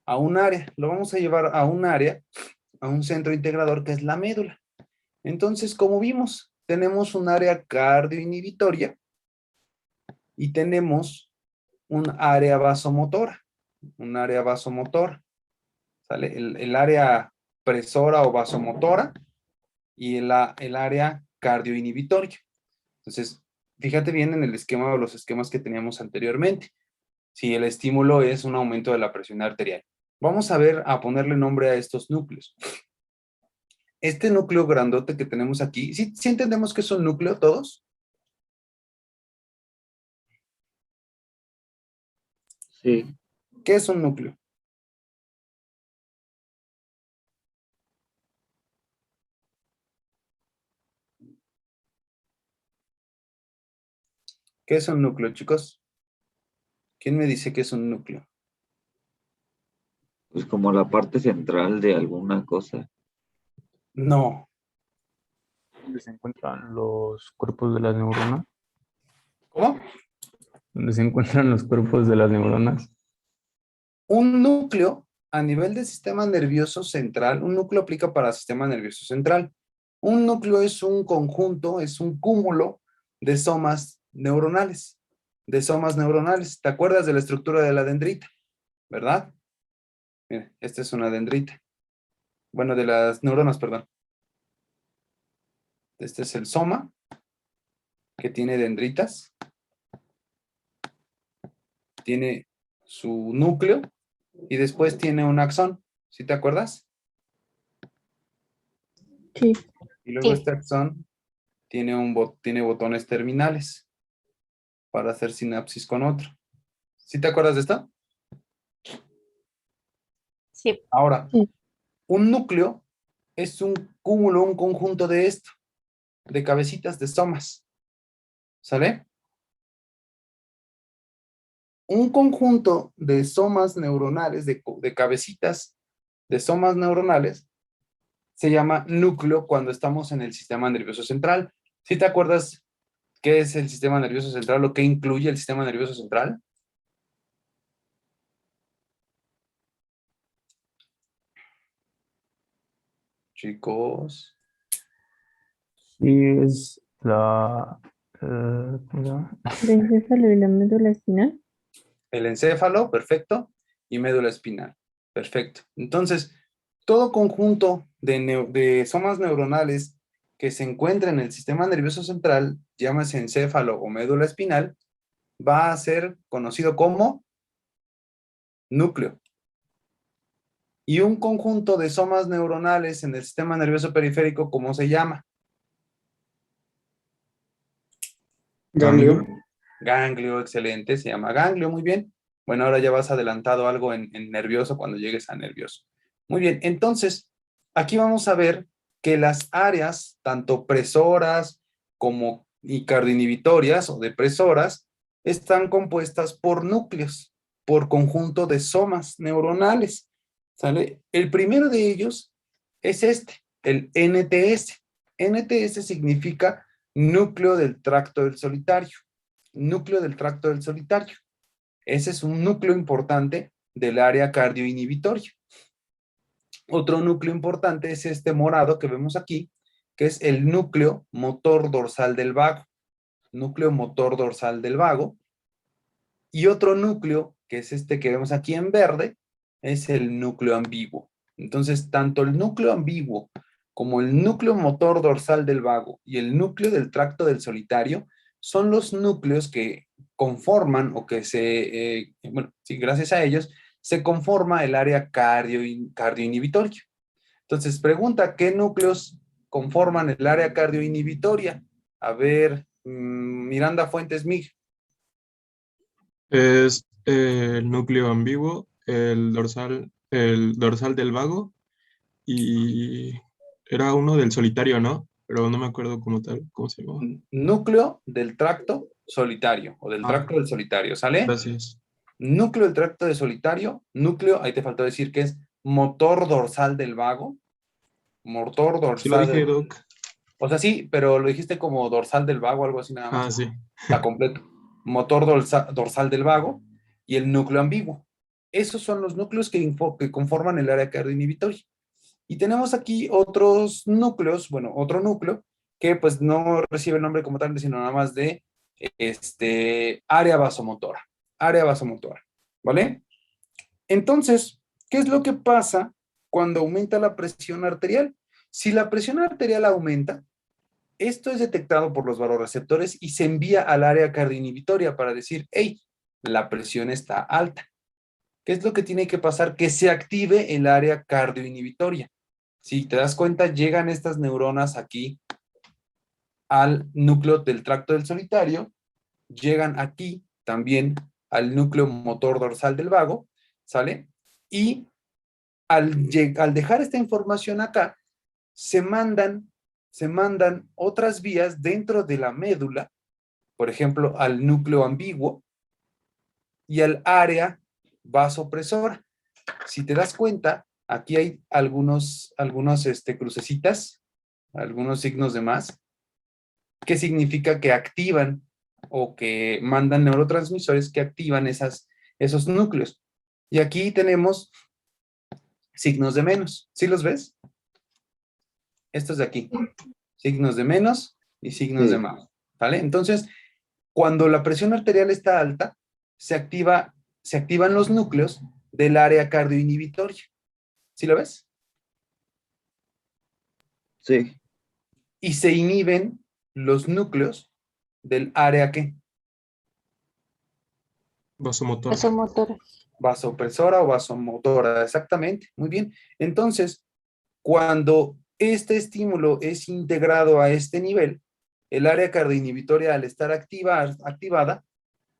a un área, a un centro integrador que es la médula. Entonces, como vimos, tenemos un área cardioinhibitoria y tenemos un área vasomotora, ¿sale? El área presora o vasomotora y el área cardioinhibitoria. Entonces, fíjate bien en el esquema o los esquemas que teníamos anteriormente. Si el estímulo es un aumento de la presión arterial. Vamos a ponerle nombre a estos núcleos. Este núcleo grandote que tenemos aquí, ¿sí entendemos que es un núcleo todos? Sí, ¿Qué es un núcleo? ¿Qué es un núcleo, chicos? ¿Quién me dice que es un núcleo? pues como la parte central de alguna cosa. No. Donde se encuentran los cuerpos de las neuronas. ¿Cómo? Donde se encuentran los cuerpos de las neuronas. Un núcleo a nivel del sistema nervioso central, un núcleo aplica para el sistema nervioso central. Un núcleo es un conjunto, es un cúmulo de somas neuronales. ¿Te acuerdas de la estructura de la dendrita? ¿Verdad? Mira, esta es una dendrita. Bueno, de las neuronas, perdón. Este es el soma, que tiene dendritas. Tiene su núcleo y después tiene un axón. ¿Sí te acuerdas? Sí. Y luego Sí. este axón tiene botones terminales para hacer sinapsis con otro. ¿Sí te acuerdas de esto? Sí. Ahora, Sí. un núcleo es un cúmulo, un conjunto de esto, de cabecitas de somas. ¿Sale? Un conjunto de somas neuronales, de cabecitas de somas neuronales, se llama núcleo cuando estamos en el sistema nervioso central. ¿Sí te acuerdas qué es el sistema nervioso central o qué incluye el sistema nervioso central? Chicos. Sí, es ¿cómo se llama? ¿El encéfalo y la médula espinal? El encéfalo, perfecto, y médula espinal, perfecto. Entonces, todo conjunto de somas neuronales que se encuentra en el sistema nervioso central, llámese encéfalo o médula espinal, va a ser conocido como núcleo. Y un conjunto de somas neuronales en el sistema nervioso periférico, ¿cómo se llama? Ganglio. Ganglio, excelente, se llama ganglio, muy bien. Bueno, ahora ya vas adelantado algo en nervioso cuando llegues a nervioso. Muy bien, entonces, aquí vamos a ver que las áreas, tanto presoras como y cardioinhibitorias o depresoras, están compuestas por núcleos, por conjunto de somas neuronales. ¿Sale? El primero de ellos es este, el NTS. NTS significa núcleo del tracto del solitario. Núcleo del tracto del solitario. Ese es un núcleo importante del área cardioinhibitoria. Otro núcleo importante es este morado que vemos aquí, que es el núcleo motor dorsal del vago. Núcleo motor dorsal del vago. Y otro núcleo, que es este que vemos aquí en verde, es el núcleo ambiguo. Entonces, tanto el núcleo ambiguo como el núcleo motor dorsal del vago y el núcleo del tracto del solitario son los núcleos que conforman o que bueno, sí, gracias a ellos se conforma el área cardioinhibitoria. Entonces, pregunta, ¿qué núcleos conforman el área cardioinhibitoria? A ver, Miranda Fuentes Mig. Es el núcleo ambiguo, el dorsal del vago y era uno del solitario, ¿no? Pero no me acuerdo como tal, ¿cómo se llama? Núcleo del tracto solitario o del tracto del solitario, ¿sale? Gracias. Núcleo del tracto de solitario, núcleo, ahí te faltó decir que es motor dorsal del vago. Motor Sí lo dije, dorsal. Doc. O sea, sí, pero lo dijiste como dorsal del vago, algo así nada más. Ah, sí. Está completo. Motor dorsal del vago y el núcleo ambiguo. Esos son los núcleos que conforman el área cardioinhibitoria. Y tenemos aquí otros núcleos, bueno, otro núcleo que pues no recibe el nombre como tal, sino nada más de área vasomotora. Área vasomotora, ¿vale? Entonces, ¿qué es lo que pasa cuando aumenta la presión arterial? Si la presión arterial aumenta, esto es detectado por los vasoreceptores y se envía al área cardioinhibitoria para decir, hey, la presión está alta. ¿Qué es lo que tiene que pasar? Que se active el área cardioinhibitoria. Si te das cuenta, llegan estas neuronas aquí al núcleo del tracto del solitario, llegan aquí también al núcleo motor dorsal del vago, ¿sale? Y al dejar esta información acá, se mandan otras vías dentro de la médula, por ejemplo, al núcleo ambiguo y al área vasopresora. Si te das cuenta, aquí hay algunos crucecitas, algunos signos de más, que significa que activan o que mandan neurotransmisores que activan esos núcleos. Y aquí tenemos signos de menos. ¿Sí los ves? Estos de aquí. Signos de menos y signos de más. ¿Vale? Entonces, cuando la presión arterial está alta, se activan los núcleos del área cardioinhibitoria. ¿Sí lo ves? Sí. Y se inhiben los núcleos del área ¿qué? Vasomotor. Vasomotora. Vasopresora o vasomotora, exactamente. Muy bien. Entonces, cuando este estímulo es integrado a este nivel, el área cardioinhibitoria al estar activada,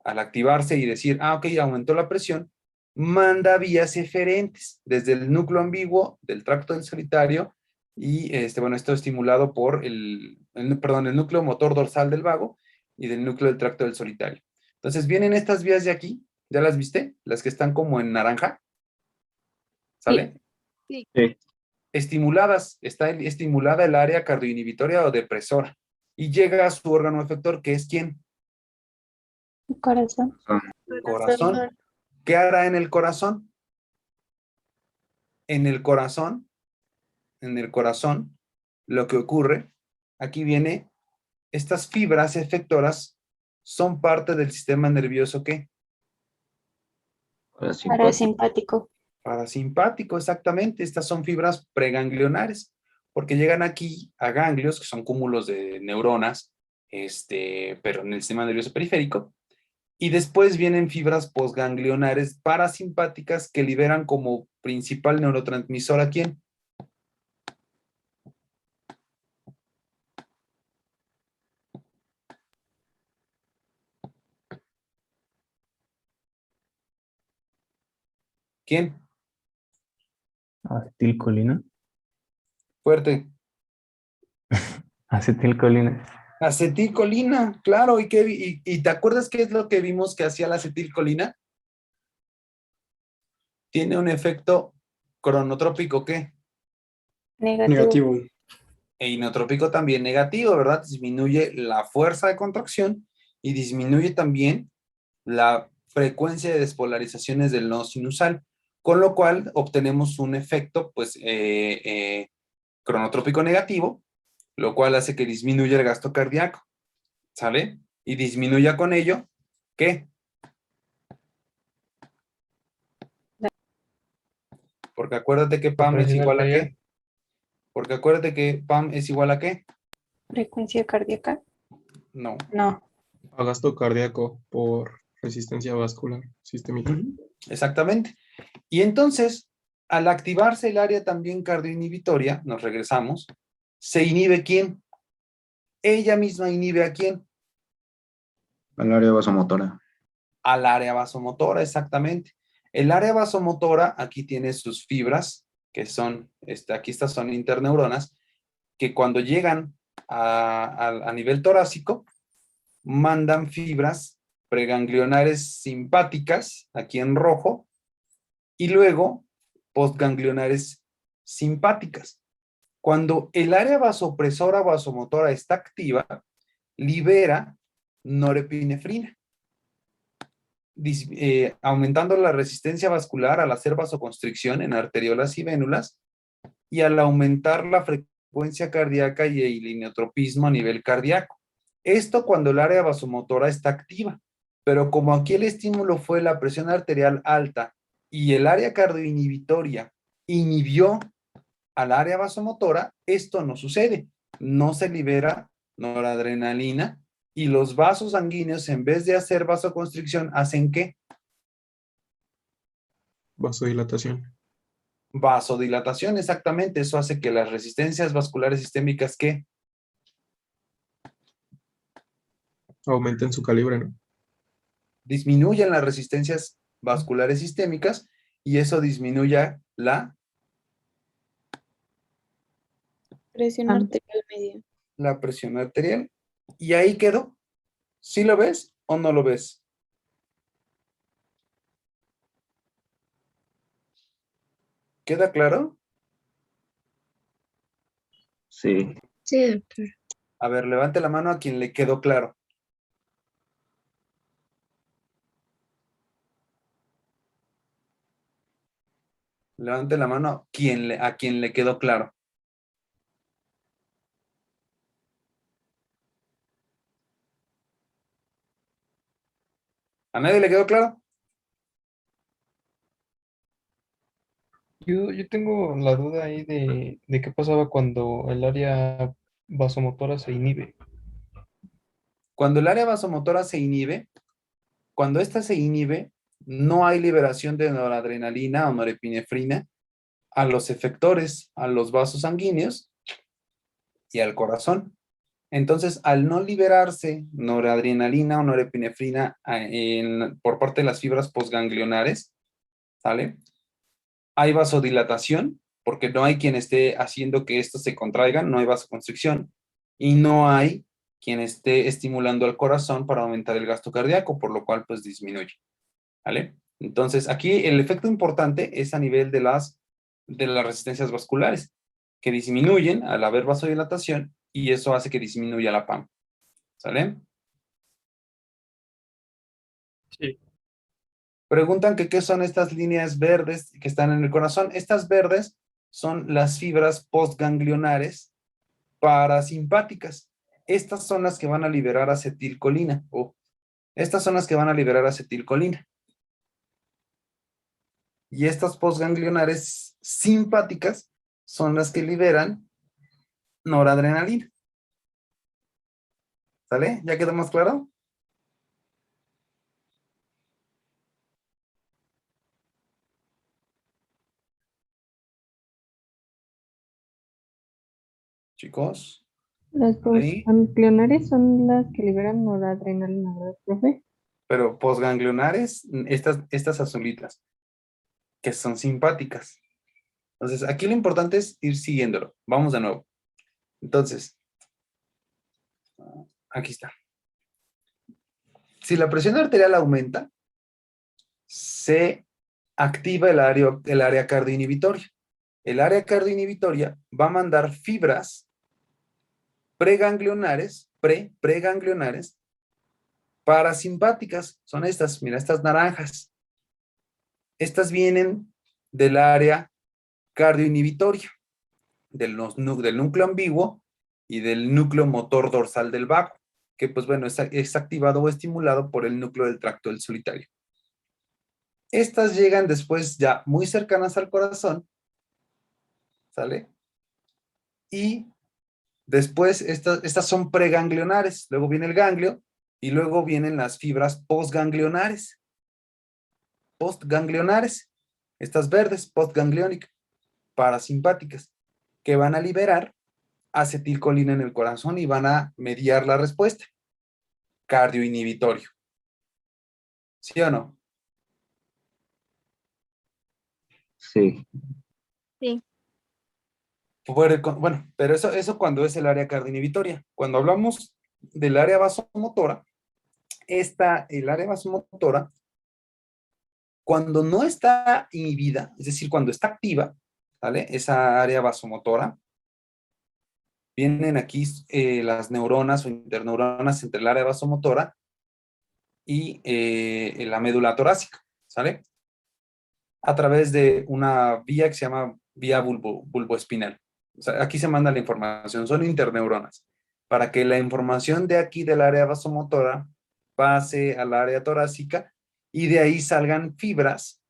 al activarse y decir, ok, aumentó la presión, manda vías eferentes desde el núcleo ambiguo del tracto del solitario y, bueno, esto estimulado por el núcleo motor dorsal del vago y del núcleo del tracto del solitario. Entonces, vienen estas vías de aquí, ¿ya las viste? Las que están como en naranja, ¿sale? Sí. Está estimulada el área cardioinhibitoria o depresora y llega a su órgano efector, que es ¿quién? Corazón. Corazón. ¿Qué hará en el corazón? En el corazón, lo que ocurre, aquí viene, estas fibras efectoras son parte del sistema nervioso ¿qué? Parasimpático. Parasimpático, exactamente. Estas son fibras preganglionares, porque llegan aquí a ganglios, que son cúmulos de neuronas, pero en el sistema nervioso periférico, y después vienen fibras postganglionares parasimpáticas que liberan como principal neurotransmisor ¿a quién? ¿Quién? Acetilcolina. Fuerte. Acetilcolina. Acetilcolina, claro. ¿Y te acuerdas qué es lo que vimos que hacía la acetilcolina? Tiene un efecto cronotrópico, ¿qué? Negativo. E inotrópico también negativo, ¿verdad? Disminuye la fuerza de contracción y disminuye también la frecuencia de despolarizaciones del nodo sinusal. con lo cual obtenemos un efecto, pues, cronotrópico negativo, lo cual hace que disminuya el gasto cardíaco, ¿sale? Y disminuya con ello, ¿qué? Porque acuérdate que PAM es presión igual a arterial. ¿qué? Porque acuérdate que PAM es igual a ¿qué? Frecuencia cardíaca. No. No. A gasto cardíaco por resistencia vascular sistémica. Exactamente. Y entonces, al activarse el área también cardioinhibitoria, nos regresamos, ¿se inhibe quién? Ella misma inhibe ¿a quién? Al área vasomotora. Al área vasomotora, exactamente. El área vasomotora aquí tiene sus fibras, que son, aquí estas son interneuronas, que cuando llegan a nivel torácico, mandan fibras preganglionares simpáticas, aquí en rojo, y luego postganglionares simpáticas. Cuando el área vasopresora vasomotora está activa, libera norepinefrina, aumentando la resistencia vascular al hacer vasoconstricción en arteriolas y vénulas y al aumentar la frecuencia cardíaca y el inotropismo a nivel cardíaco. Esto cuando el área vasomotora está activa, pero como aquí el estímulo fue la presión arterial alta y el área cardioinhibitoria inhibió al área vasomotora, esto no sucede. No se libera noradrenalina y los vasos sanguíneos, en vez de hacer vasoconstricción, ¿hacen qué? Vasodilatación. Vasodilatación, exactamente. Eso hace que las resistencias vasculares sistémicas, ¿qué? Aumenten su calibre, ¿no? Disminuyen las resistencias vasculares sistémicas y eso disminuye la Presión arterial media. presión arterial. Y ahí quedó. ¿Sí lo ves o no lo ves? ¿Queda claro? Sí. Sí, doctor. A ver, levante la mano a quien le quedó claro. Levante la mano a quien le quedó claro. ¿A nadie le quedó claro? Yo tengo la duda ahí de qué pasaba cuando el área vasomotora se inhibe. Cuando el área vasomotora se inhibe, cuando ésta se inhibe, no hay liberación de noradrenalina o norepinefrina a los efectores, a los vasos sanguíneos y al corazón. Entonces, al no liberarse noradrenalina o norepinefrina por parte de las fibras postganglionares, ¿sale? Hay vasodilatación, porque no hay quien esté haciendo que esto se contraiga, no hay vasoconstricción, y no hay quien esté estimulando al corazón para aumentar el gasto cardíaco, por lo cual pues disminuye, ¿vale? Entonces, aquí el efecto importante es a nivel de las resistencias vasculares, que disminuyen al haber vasodilatación, y eso hace que disminuya la PAM, ¿sale? Sí. Preguntan que qué son estas líneas verdes que están en el corazón. Estas verdes son las fibras postganglionares parasimpáticas. Estas son las que van a liberar acetilcolina. Estas son las que van a liberar acetilcolina. Y estas postganglionares simpáticas son las que liberan noradrenalina. ¿Sale? ¿Ya quedó más claro? Chicos. Las ¿Ahí? postganglionares son las que liberan noradrenalina, ¿verdad, profe? Pero postganglionares, estas azulitas, que son simpáticas. Entonces, aquí lo importante es ir siguiéndolo. Vamos de nuevo. Entonces, aquí está. Si la presión arterial aumenta, se activa el área cardioinhibitoria. El área cardioinhibitoria va a mandar fibras preganglionares, preganglionares, parasimpáticas. Son estas, mira, estas naranjas. Estas vienen del área cardioinhibitoria, del núcleo ambiguo y del núcleo motor dorsal del vago, que pues bueno, es activado o estimulado por el núcleo del tracto del solitario. Estas llegan después ya muy cercanas al corazón, ¿sale? Y después estas son preganglionares, luego viene el ganglio y luego vienen las fibras postganglionares. Postganglionares, estas verdes, postgangliónicas, parasimpáticas, que van a liberar acetilcolina en el corazón y van a mediar la respuesta. Cardioinhibitorio. ¿Sí o no? Sí. Bueno, pero eso cuando es el área cardioinhibitoria. Cuando hablamos del área vasomotora, el área vasomotora, cuando no está inhibida, es decir, cuando está activa, ¿vale? Esa área vasomotora, vienen aquí las neuronas o interneuronas entre el área vasomotora y la médula torácica, ¿sale? A través de una vía que se llama vía bulboespinal. O sea, aquí se manda la información, son interneuronas, para que la información de aquí del área vasomotora pase al área torácica y de ahí salgan fibras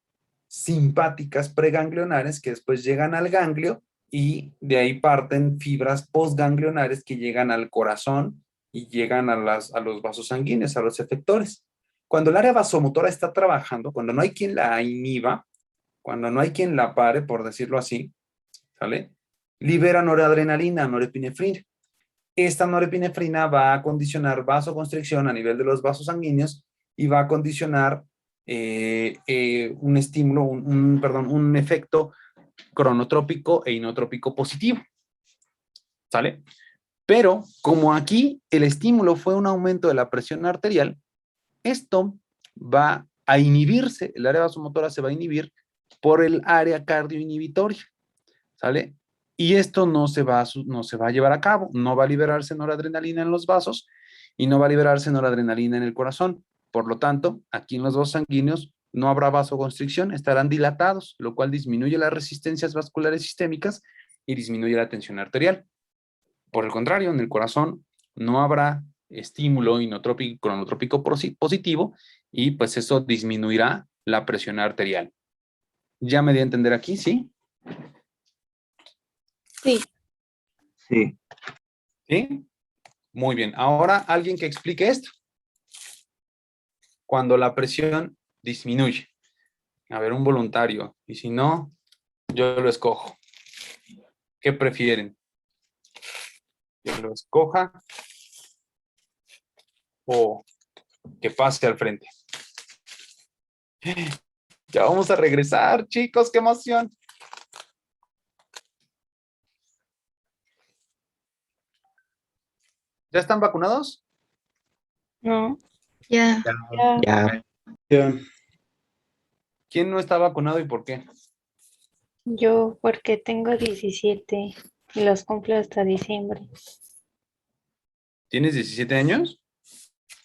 simpáticas preganglionares que después llegan al ganglio y de ahí parten fibras postganglionares que llegan al corazón y llegan a los vasos sanguíneos, a los efectores. Cuando el área vasomotora está trabajando, cuando no hay quien la inhiba, cuando no hay quien la pare, por decirlo así, ¿sale? Libera noradrenalina, norepinefrina. Esta norepinefrina va a condicionar vasoconstricción a nivel de los vasos sanguíneos y va a condicionar un estímulo, un efecto cronotrópico e inotrópico positivo. ¿Sale? Pero como aquí el estímulo fue un aumento de la presión arterial, esto va a inhibirse, el área vasomotora se va a inhibir por el área cardioinhibitoria, ¿sale? Y esto no se va a llevar a cabo, no va a liberarse noradrenalina en los vasos y no va a liberarse noradrenalina en el corazón. Por lo tanto, aquí en los vasos sanguíneos no habrá vasoconstricción, estarán dilatados, lo cual disminuye las resistencias vasculares sistémicas y disminuye la tensión arterial. Por el contrario, en el corazón no habrá estímulo inotrópico, cronotrópico positivo y pues eso disminuirá la presión arterial. ¿Ya me di a entender aquí? ¿Sí? Sí. Sí. ¿Sí? Muy bien. Ahora alguien que explique esto. Cuando la presión disminuye. A ver, un voluntario. Y si no, yo lo escojo. ¿Qué prefieren? ¿Que lo escoja o que pase al frente? Ya vamos a regresar, chicos. ¡Qué emoción! ¿Ya están vacunados? No. Ya. Ya. Ya. ¿Quién no está vacunado y por qué? Yo porque tengo 17 y los cumplo hasta diciembre. ¿Tienes 17 años?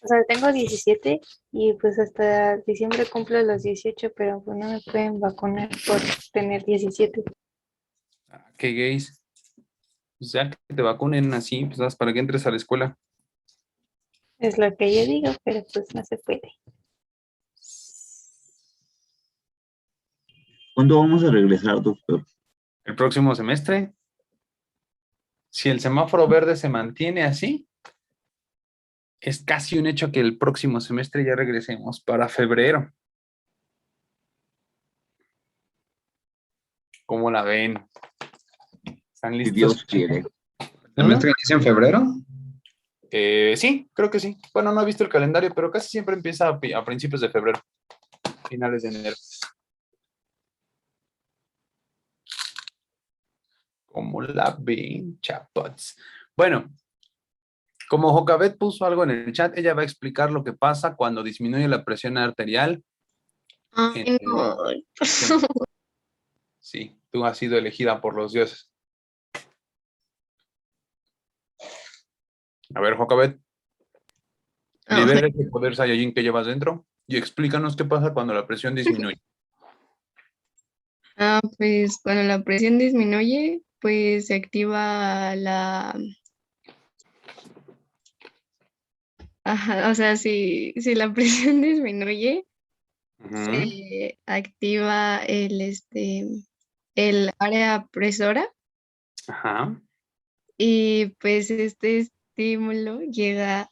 O sea, tengo 17 y pues hasta diciembre cumplo los 18, pero pues no me pueden vacunar por tener 17. Ah, qué gays. O sea, que te vacunen así, pues, ¿sabes? Para que entres a la escuela. Es lo que yo digo, pero pues no se puede. ¿Cuándo vamos a regresar, doctor? El próximo semestre, si el semáforo verde se mantiene así, es casi un hecho que el próximo semestre ya regresemos para febrero. ¿Cómo la ven? ¿Están Si listos? Dios quiere. ¿El semestre inicia en febrero? Sí, creo que sí. Bueno, no he visto el calendario, pero casi siempre empieza a principios de febrero, finales de enero. ¿Cómo la ven, chapots? Bueno, como Jocabet puso algo en el chat, ella va a explicar lo que pasa cuando disminuye la presión arterial. Ay, no. Sí, tú has sido elegida por los dioses. A ver, Jocabet, libera ese poder Saiyajin que llevas dentro y explícanos qué pasa cuando la presión disminuye. Pues cuando la presión disminuye, pues se activa ajá, o sea, si la presión disminuye, Ujú. se activa el área presora Ajá. y pues este estímulo llega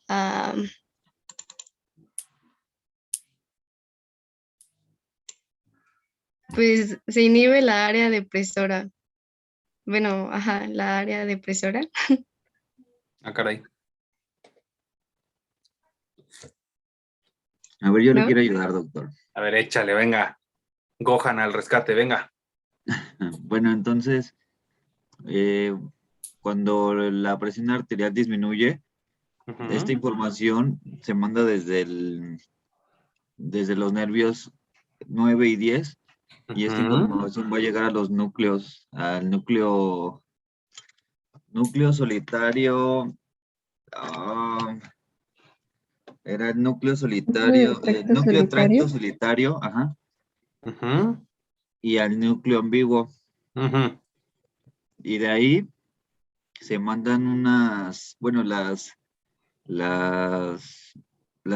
pues se inhibe la área depresora. Bueno, ajá, la área depresora. Ah, caray. A ver, yo le ¿No? quiero ayudar, doctor. A ver, échale, venga. Gohan al rescate, venga. Bueno, entonces, eh, cuando la presión arterial disminuye, esta Ujú. información se manda desde los nervios 9 y 10 y esta Ujú. información va a llegar a los núcleos, al núcleo solitario, ah, era el núcleo solitario, el núcleo tracto solitario, ajá, Ujú. y al núcleo ambiguo. Ujú. Y de ahí se mandan bueno, las, las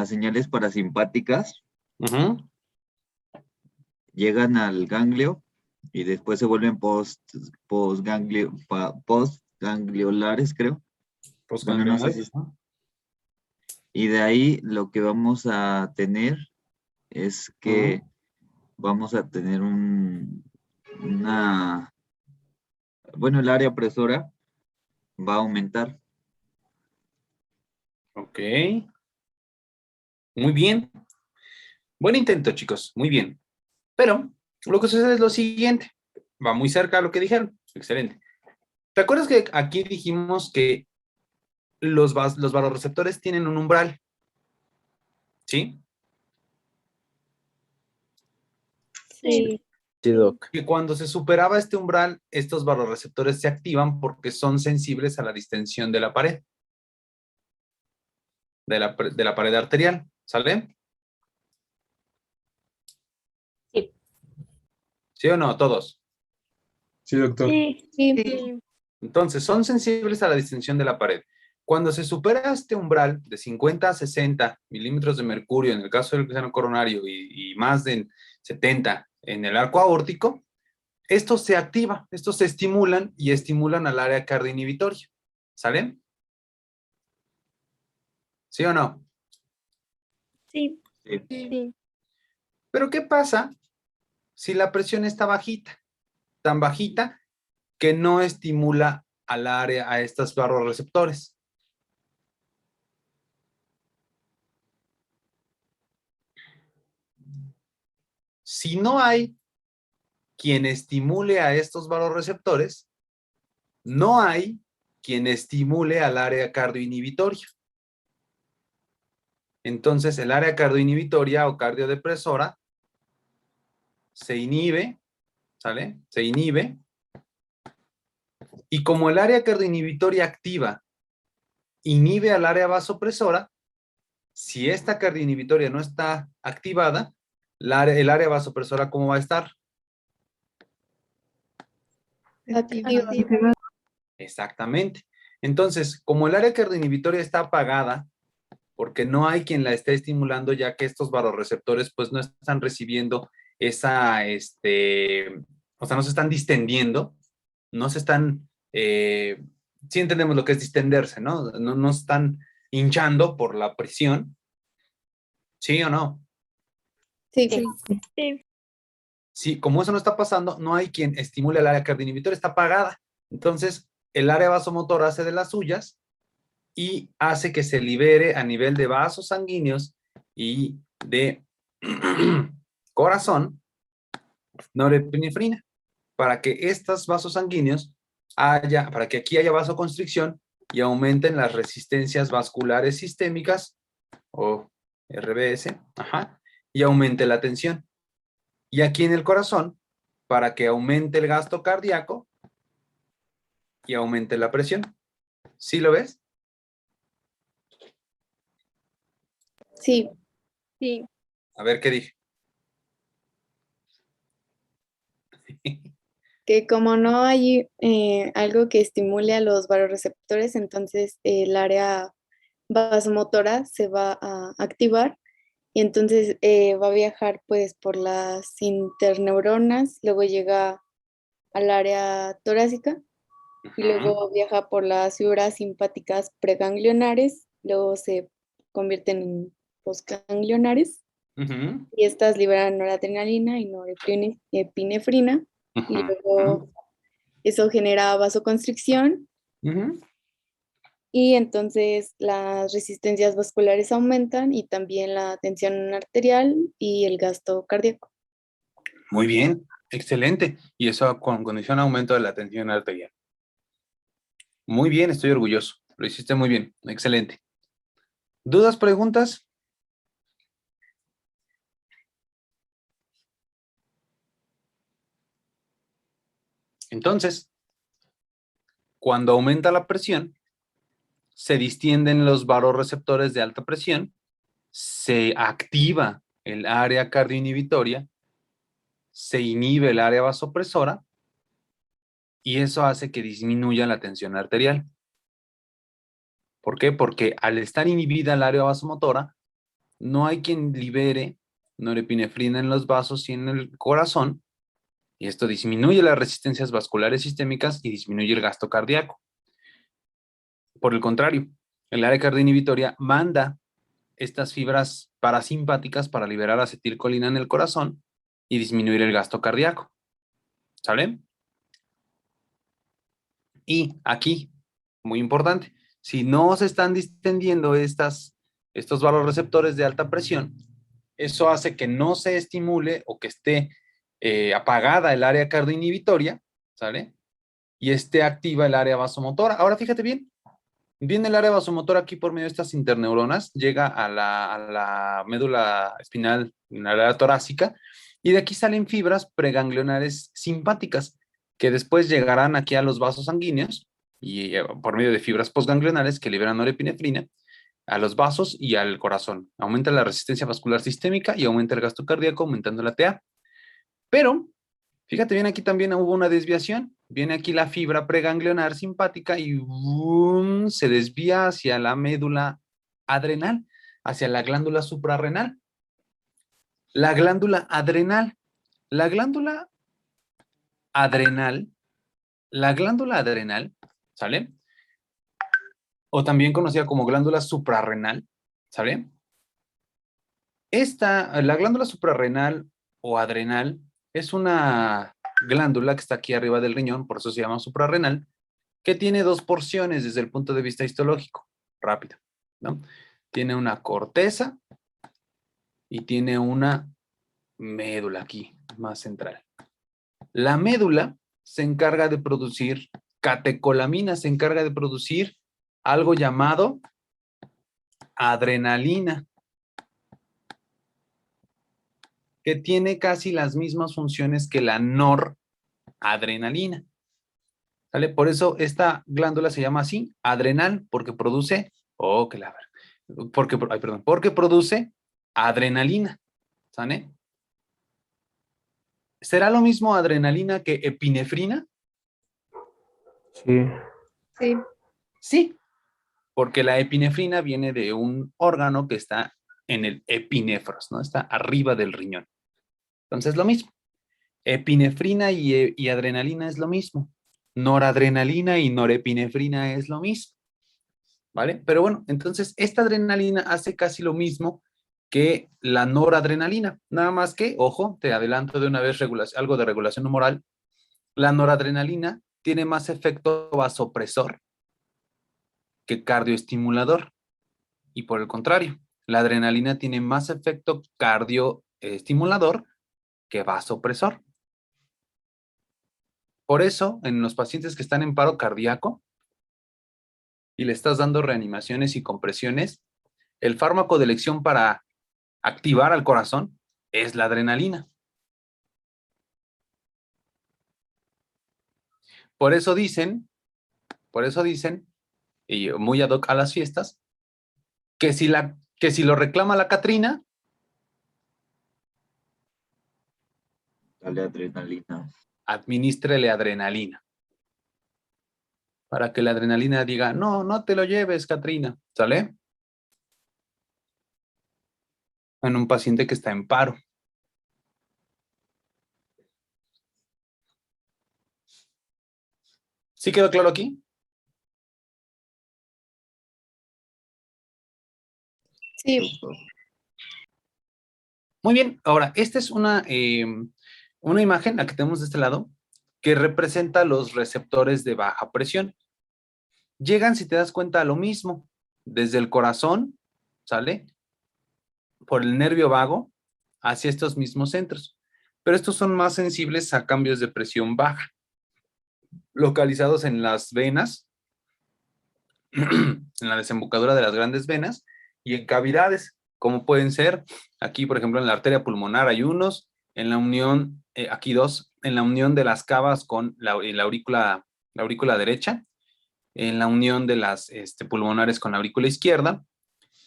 señales parasimpáticas Ujú. llegan al ganglio y después se vuelven postgangliolares, creo. Bueno, no sé si. Postganglionares, ¿no? Y de ahí lo que vamos a tener es que Ujú. vamos a tener bueno, el área presora va a aumentar. Ok. Muy bien. Buen intento, chicos. Muy bien. Pero lo que sucede es lo siguiente. Va muy cerca a lo que dijeron. Excelente. ¿Te acuerdas que aquí dijimos que los vasoreceptores tienen un umbral? ¿Sí? Sí, Sí, Doc. Que cuando se superaba este umbral, estos vasoreceptores se activan porque son sensibles a la distensión de la pared, de la pared arterial. ¿Sale? sí, ¿Sí o no? Todos. Sí, doctor. sí, Sí. Entonces, son sensibles a la distensión de la pared. Cuando se supera este umbral de 50 a 60 milímetros de mercurio en el caso del seno coronario y más de 70 en el arco aórtico, estos se activan, estos se estimulan y estimulan al área cardioinhibitoria. ¿Sale? ¿Sí o no? sí, Sí. sí. Pero ¿qué pasa si la presión está bajita? Tan bajita que no estimula al área, a estos barroreceptores. Si no hay quien estimule a estos vasoreceptores, no hay quien estimule al área cardioinhibitoria. Entonces, el área cardioinhibitoria o cardiodepresora se inhibe, ¿sale? Se inhibe. Y como el área cardioinhibitoria activa inhibe al área vasopresora, si esta cardioinhibitoria no está activada, el área vasopresora, ¿cómo va a estar? Activa. Exactamente. Entonces, como el área cardioinhibitoria está apagada, porque no hay quien la esté estimulando, ya que estos vasoreceptores pues no están recibiendo o sea, no se están distendiendo, no se están, sí entendemos lo que es distenderse, ¿no? No están hinchando por la presión, ¿sí o no? Sí, Sí. Sí, como eso no está pasando, no hay quien estimule el área cardioinhibitoria, está apagada. Entonces, el área vasomotora hace de las suyas y hace que se libere a nivel de vasos sanguíneos y de corazón norepinefrina para que estos vasos sanguíneos para que aquí haya vasoconstricción y aumenten las resistencias vasculares sistémicas o RBS, y aumente la tensión. Y aquí en el corazón, para que aumente el gasto cardíaco y aumente la presión. ¿Sí lo ves? sí, Sí. A ver qué dije. que como no hay algo que estimule a los vasoreceptores, entonces el área vasomotora se va a activar y entonces va a viajar pues por las interneuronas, luego llega al área torácica y luego viaja por las fibras simpáticas preganglionares, luego se convierten en postganglionares Ujú, y estas liberan noradrenalina y norepinefrina y ujú, luego eso genera vasoconstricción ujú. y entonces las resistencias vasculares aumentan y también la tensión arterial y el gasto cardíaco. Muy bien, excelente. Y eso con condición de aumento de la tensión arterial. Muy bien, estoy orgulloso. Lo hiciste muy bien, excelente. ¿Dudas, preguntas? Entonces, cuando aumenta la presión, se distienden los vasoreceptores de alta presión, se activa el área cardioinhibitoria, se inhibe el área vasopresora y eso hace que disminuya la tensión arterial. ¿Por qué? Porque al estar inhibida el área vasomotora, no hay quien libere norepinefrina en los vasos y en el corazón, y esto disminuye las resistencias vasculares sistémicas y disminuye el gasto cardíaco. Por el contrario, el área cardioinhibitoria manda estas fibras parasimpáticas para liberar acetilcolina en el corazón y disminuir el gasto cardíaco. ¿Sale? Y aquí, muy importante, si no se están distendiendo estos vasoreceptores de alta presión, eso hace que no se estimule o que esté apagada el área cardioinhibitoria, ¿sale? Y esté activa el área vasomotora. Ahora fíjate bien, viene el área vasomotora aquí por medio de estas interneuronas, llega a la médula espinal, en la área torácica, y de aquí salen fibras preganglionares simpáticas, que después llegarán aquí a los vasos sanguíneos, y por medio de fibras postganglionares que liberan norepinefrina, a los vasos y al corazón. Aumenta la resistencia vascular sistémica y aumenta el gasto cardíaco, aumentando la TA. Pero, fíjate bien, aquí también hubo una desviación. Viene aquí la fibra preganglionar simpática y ¡boom!, se desvía hacia la médula adrenal, hacia la glándula suprarrenal. La glándula adrenal. La glándula adrenal, la glándula adrenal, ¿sale? O también conocida como glándula suprarrenal, ¿sale? La glándula suprarrenal o adrenal es una glándula que está aquí arriba del riñón, por eso se llama suprarrenal, que tiene dos porciones desde el punto de vista histológico. Rápido, ¿no? Tiene una corteza y tiene una médula aquí, más central. La médula se encarga de producir catecolamina, se encarga de producir algo llamado adrenalina, que tiene casi las mismas funciones que la noradrenalina. ¿Sale? Por eso esta glándula se llama así, adrenal, porque produce, porque produce adrenalina. ¿Sale? ¿Será lo mismo adrenalina que epinefrina? Sí. Sí, Sí, porque la epinefrina viene de un órgano que está en el epinefros, ¿no? Está arriba del riñón. Entonces, lo mismo. Epinefrina y adrenalina es lo mismo. Noradrenalina y norepinefrina es lo mismo. ¿Vale? Pero bueno, entonces esta adrenalina hace casi lo mismo que la noradrenalina. Nada más que, ojo, te adelanto de una vez algo de regulación humoral. La noradrenalina tiene más efecto vasopresor que cardioestimulador. Y por el contrario, la adrenalina tiene más efecto cardioestimulador que vasopresor. Por eso, en los pacientes que están en paro cardíaco y le estás dando reanimaciones y compresiones, el fármaco de elección para activar al corazón es la adrenalina. Por eso dicen, y muy ad hoc a las fiestas, que si lo reclama la Catrina, Dale adrenalina. Administrele adrenalina. Para que la adrenalina diga, no, no te lo lleves, Katrina, ¿sale? En un paciente que está en paro. ¿Sí quedó claro aquí? Sí, Muy bien, ahora, esta es una imagen, la que tenemos de este lado, que representa los receptores de baja presión. Llegan, si te das cuenta, a lo mismo, desde el corazón, ¿sale? Por el nervio vago, hacia estos mismos centros. Pero estos son más sensibles a cambios de presión baja, localizados en las venas, en la desembocadura de las grandes venas y en cavidades, como pueden ser, aquí por ejemplo en la arteria pulmonar hay unos, en la unión, aquí dos, en la unión de las cavas con la aurícula derecha, en la unión de las pulmonares con la aurícula izquierda,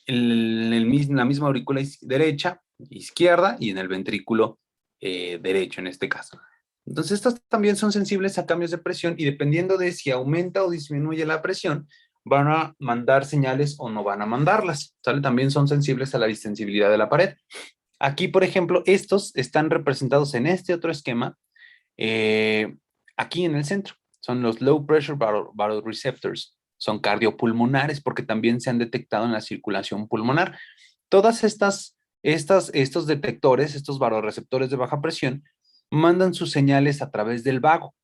en la misma aurícula derecha, izquierda y en el ventrículo derecho en este caso. Entonces estas también son sensibles a cambios de presión y dependiendo de si aumenta o disminuye la presión, van a mandar señales o no van a mandarlas, ¿sale? También son sensibles a la distensibilidad de la pared. Aquí, por ejemplo, estos están representados en este otro esquema, aquí en el centro. Son los low pressure baroreceptors. Son cardiopulmonares porque también se han detectado en la circulación pulmonar. Todas estos detectores, estos baroreceptores de baja presión, mandan sus señales a través del vago,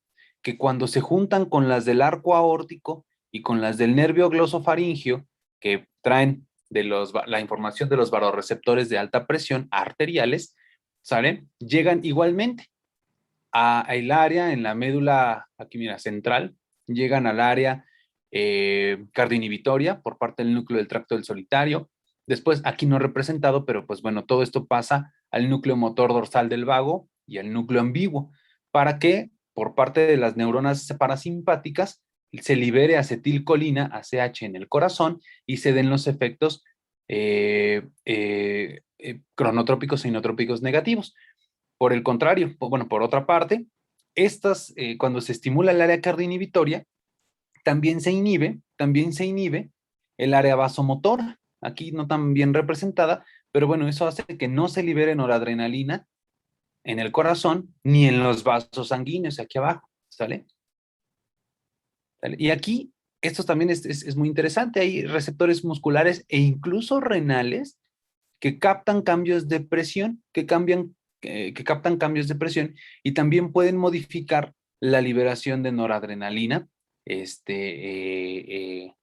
que cuando se juntan con las del arco aórtico y con las del nervio glosofaringio, que traen la información de los baroreceptores de alta presión arteriales, ¿sale? Llegan igualmente al área en la médula, aquí mira, central, llegan al área cardioinhibitoria por parte del núcleo del tracto del solitario. Después, aquí no representado, pero pues bueno, todo esto pasa al núcleo motor dorsal del vago y al núcleo ambiguo, para que por parte de las neuronas parasimpáticas se libere acetilcolina, ACH, en el corazón y se den los efectos cronotrópicos e inotrópicos negativos. Por el contrario, bueno, por otra parte, cuando se estimula el área cardioinhibitoria, también se inhibe el área vasomotora, aquí no tan bien representada, pero bueno, eso hace que no se libere noradrenalina en el corazón ni en los vasos sanguíneos aquí abajo, ¿sale? ¿Sale? Y aquí, esto también es muy interesante, hay receptores musculares e incluso renales que captan cambios de presión, que captan cambios de presión y también pueden modificar la liberación de noradrenalina en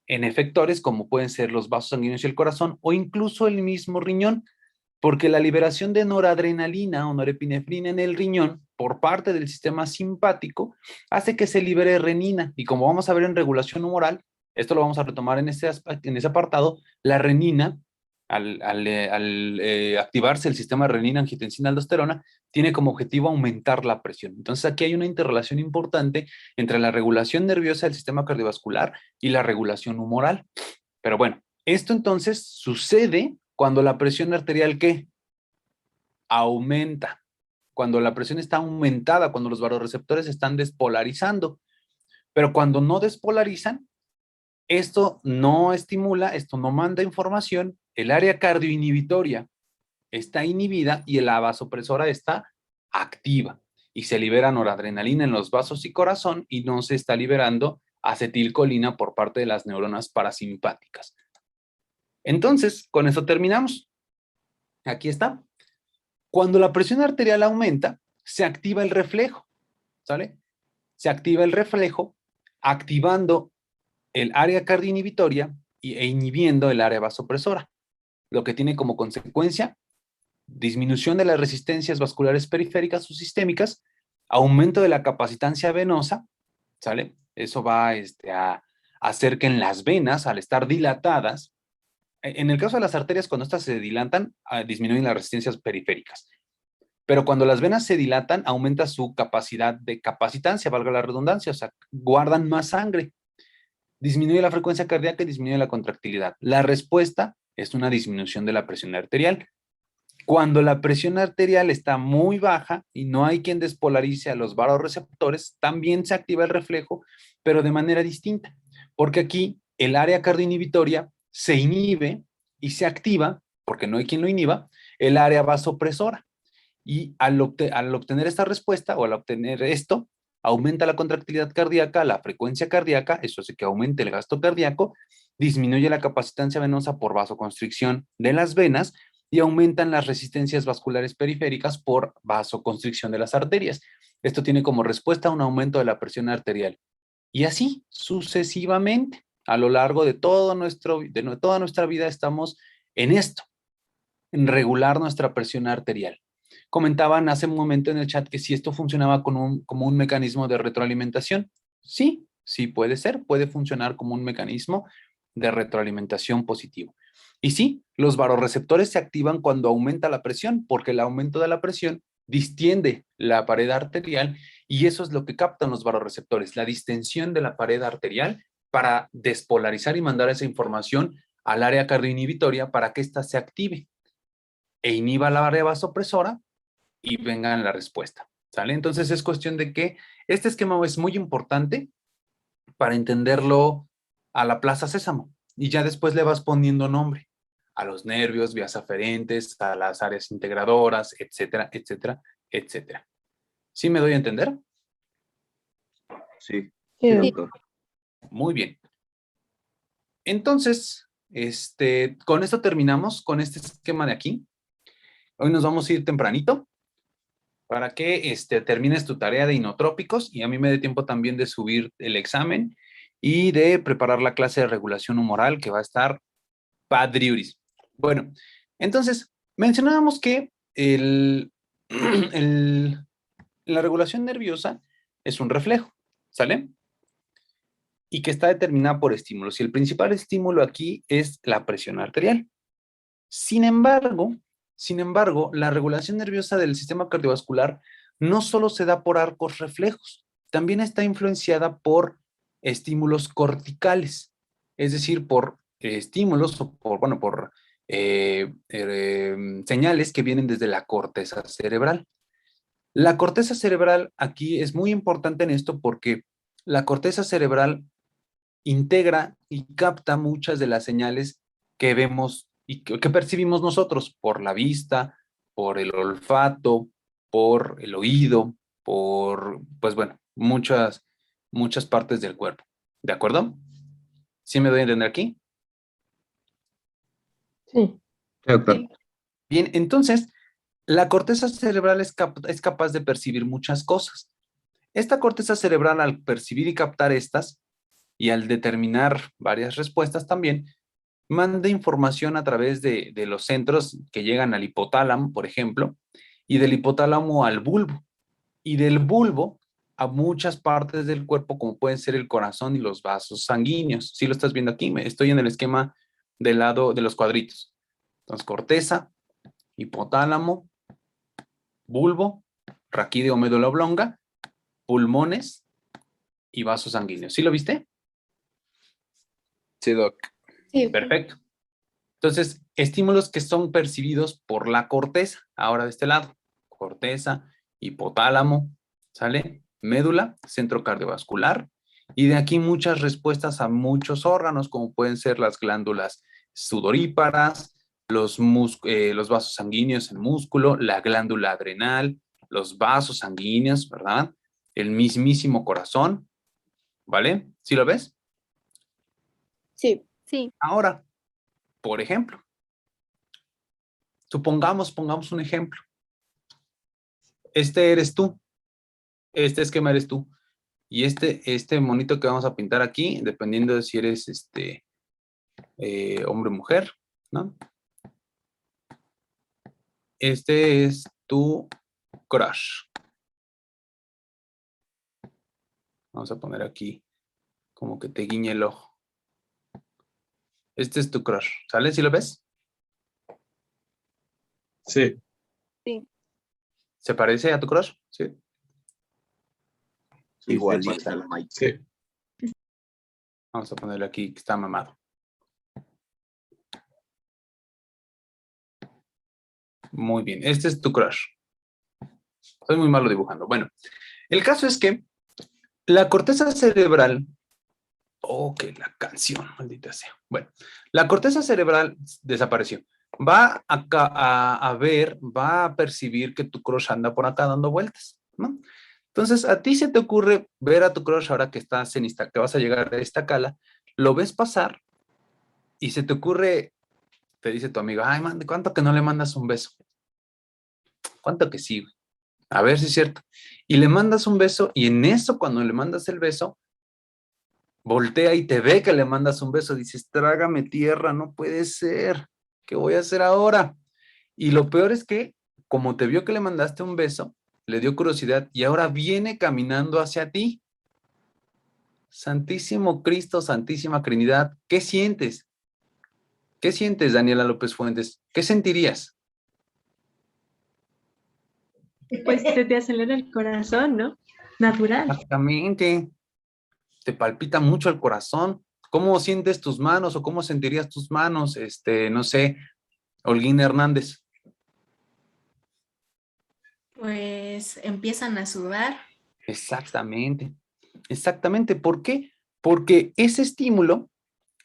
efectores como pueden ser los vasos sanguíneos y el corazón o incluso el mismo riñón, porque la liberación de noradrenalina o norepinefrina en el riñón por parte del sistema simpático hace que se libere renina y como vamos a ver en regulación humoral, esto lo vamos a retomar en ese apartado, la renina al activarse el sistema renina-angiotensina-aldosterona, tiene como objetivo aumentar la presión. Entonces aquí hay una interrelación importante entre la regulación nerviosa del sistema cardiovascular y la regulación humoral. Pero bueno, esto entonces sucede cuando la presión arterial, ¿qué? Aumenta. Cuando la presión está aumentada, cuando los vasoreceptores están despolarizando. Pero cuando no despolarizan, esto no estimula, esto no manda información, el área cardioinhibitoria está inhibida y la vasopresora está activa y se libera noradrenalina en los vasos y corazón y no se está liberando acetilcolina por parte de las neuronas parasimpáticas. Entonces, con eso terminamos. Aquí está. Cuando la presión arterial aumenta, se activa el reflejo, ¿sale? Se activa el reflejo activando el área cardioinhibitoria e inhibiendo el área vasopresora, lo que tiene como consecuencia disminución de las resistencias vasculares periféricas o sistémicas, aumento de la capacitancia venosa, ¿sale? Eso va a hacer que en las venas, al estar dilatadas, en el caso de las arterias, cuando estas se dilatan, disminuyen las resistencias periféricas. Pero cuando las venas se dilatan, aumenta su capacidad de capacitancia, valga la redundancia, o sea, guardan más sangre. Disminuye la frecuencia cardíaca y disminuye la contractilidad. La respuesta es una disminución de la presión arterial. Cuando la presión arterial está muy baja y no hay quien despolarice a los vasoreceptores, también se activa el reflejo, pero de manera distinta, porque aquí el área cardioinhibitoria se inhibe y se activa, porque no hay quien lo inhiba, el área vasopresora. Y al obtener esta respuesta o al obtener esto, aumenta la contractilidad cardíaca, la frecuencia cardíaca, eso hace que aumente el gasto cardíaco, disminuye la capacitancia venosa por vasoconstricción de las venas y aumentan las resistencias vasculares periféricas por vasoconstricción de las arterias. Esto tiene como respuesta un aumento de la presión arterial. Y así sucesivamente, a lo largo de toda nuestra vida estamos en esto, en regular nuestra presión arterial. Comentaban hace un momento en el chat que si esto funcionaba como un mecanismo de retroalimentación. Sí, sí puede ser, puede funcionar como un mecanismo de retroalimentación positivo. Y sí, los vasoreceptores se activan cuando aumenta la presión, porque el aumento de la presión distiende la pared arterial y eso es lo que captan los vasoreceptores, la distensión de la pared arterial para despolarizar y mandar esa información al área cardioinhibitoria para que ésta se active e inhiba la área vasopresora y venga la respuesta, ¿sale? Entonces es cuestión de que este esquema es muy importante para entenderlo a la Plaza Sésamo y ya después le vas poniendo nombre a los nervios, vías aferentes, a las áreas integradoras, etcétera, etcétera, etcétera. ¿Sí me doy a entender? Sí, Sí. doctor. Muy bien. Entonces, con esto terminamos con este esquema de aquí. Hoy nos vamos a ir tempranito para que termines tu tarea de inotrópicos y a mí me dé tiempo también de subir el examen y de preparar la clase de regulación humoral que va a estar padriuris. Bueno, entonces, mencionábamos que la regulación nerviosa es un reflejo, ¿sale? Y que está determinada por estímulos. Y el principal estímulo aquí es la presión arterial. Sin embargo, la regulación nerviosa del sistema cardiovascular no solo se da por arcos reflejos, también está influenciada por estímulos corticales, es decir, por estímulos o por señales que vienen desde la corteza cerebral. La corteza cerebral aquí es muy importante en esto porque la corteza cerebral integra y capta muchas de las señales que vemos y que percibimos nosotros por la vista, por el olfato, por el oído, pues bueno, muchas partes del cuerpo. ¿De acuerdo? ¿Sí me doy a entender aquí? Sí. Doctor. Bien, entonces, la corteza cerebral es capaz de percibir muchas cosas. Esta corteza cerebral, al percibir y captar estas, y al determinar varias respuestas también, manda información a través de los centros que llegan al hipotálamo, por ejemplo, y del hipotálamo al bulbo, y del bulbo a muchas partes del cuerpo, como pueden ser el corazón y los vasos sanguíneos. Si lo estás viendo aquí, estoy en el esquema del lado de los cuadritos. Entonces, corteza, hipotálamo, bulbo, raquídeo, médula oblonga, pulmones y vasos sanguíneos. ¿Sí lo viste? Sí, Doc. Sí. Perfecto. Entonces, estímulos que son percibidos por la corteza, ahora de este lado, corteza, hipotálamo, ¿sale? Médula, centro cardiovascular, y de aquí muchas respuestas a muchos órganos, como pueden ser las glándulas sudoríparas, los vasos sanguíneos en músculo, la glándula adrenal, los vasos sanguíneos, ¿verdad? El mismísimo corazón, ¿vale? ¿Sí lo ves? Sí. Ahora, por ejemplo, pongamos un ejemplo. Este eres tú. Este esquema eres tú. Y este monito que vamos a pintar aquí, dependiendo de si eres hombre o mujer, ¿no? Este es tu crush. Vamos a poner aquí como que te guiñe el ojo. Este es tu crush. ¿Sale? ¿Sí lo ves? Sí, ¿Se parece a tu crush? Sí. Sí, Igualito. se parece al Mike. sí. Vamos a ponerle aquí que está mamado. Muy bien, este es tu crush. Soy muy malo dibujando. Bueno, el caso es que la corteza cerebral, oh, que la canción, maldita sea. Bueno, la corteza cerebral desapareció. Va a ver, va a percibir que tu crush anda por acá dando vueltas, ¿no? Entonces, a ti se te ocurre ver a tu crush ahora que estás en que vas a llegar a esta cala, lo ves pasar y se te ocurre, te dice tu amigo, ay, man, ¿cuánto que no le mandas un beso? ¿Cuánto que sí? A ver si es cierto. Y le mandas un beso y en eso, cuando le mandas el beso, voltea y te ve que le mandas un beso. Dices, trágame tierra, no puede ser. ¿Qué voy a hacer ahora? Y lo peor es que, como te vio que le mandaste un beso, le dio curiosidad y ahora viene caminando hacia ti. Santísimo Cristo, Santísima Trinidad, ¿qué sientes? ¿Qué sientes, Daniela López Fuentes? ¿Qué sentirías? Pues se te acelera el corazón, ¿no? Natural. Exactamente. Te palpita mucho el corazón. ¿Cómo sientes tus manos o cómo sentirías tus manos? No sé, Holguín Hernández. Pues empiezan a sudar. Exactamente, exactamente. ¿Por qué? Porque ese estímulo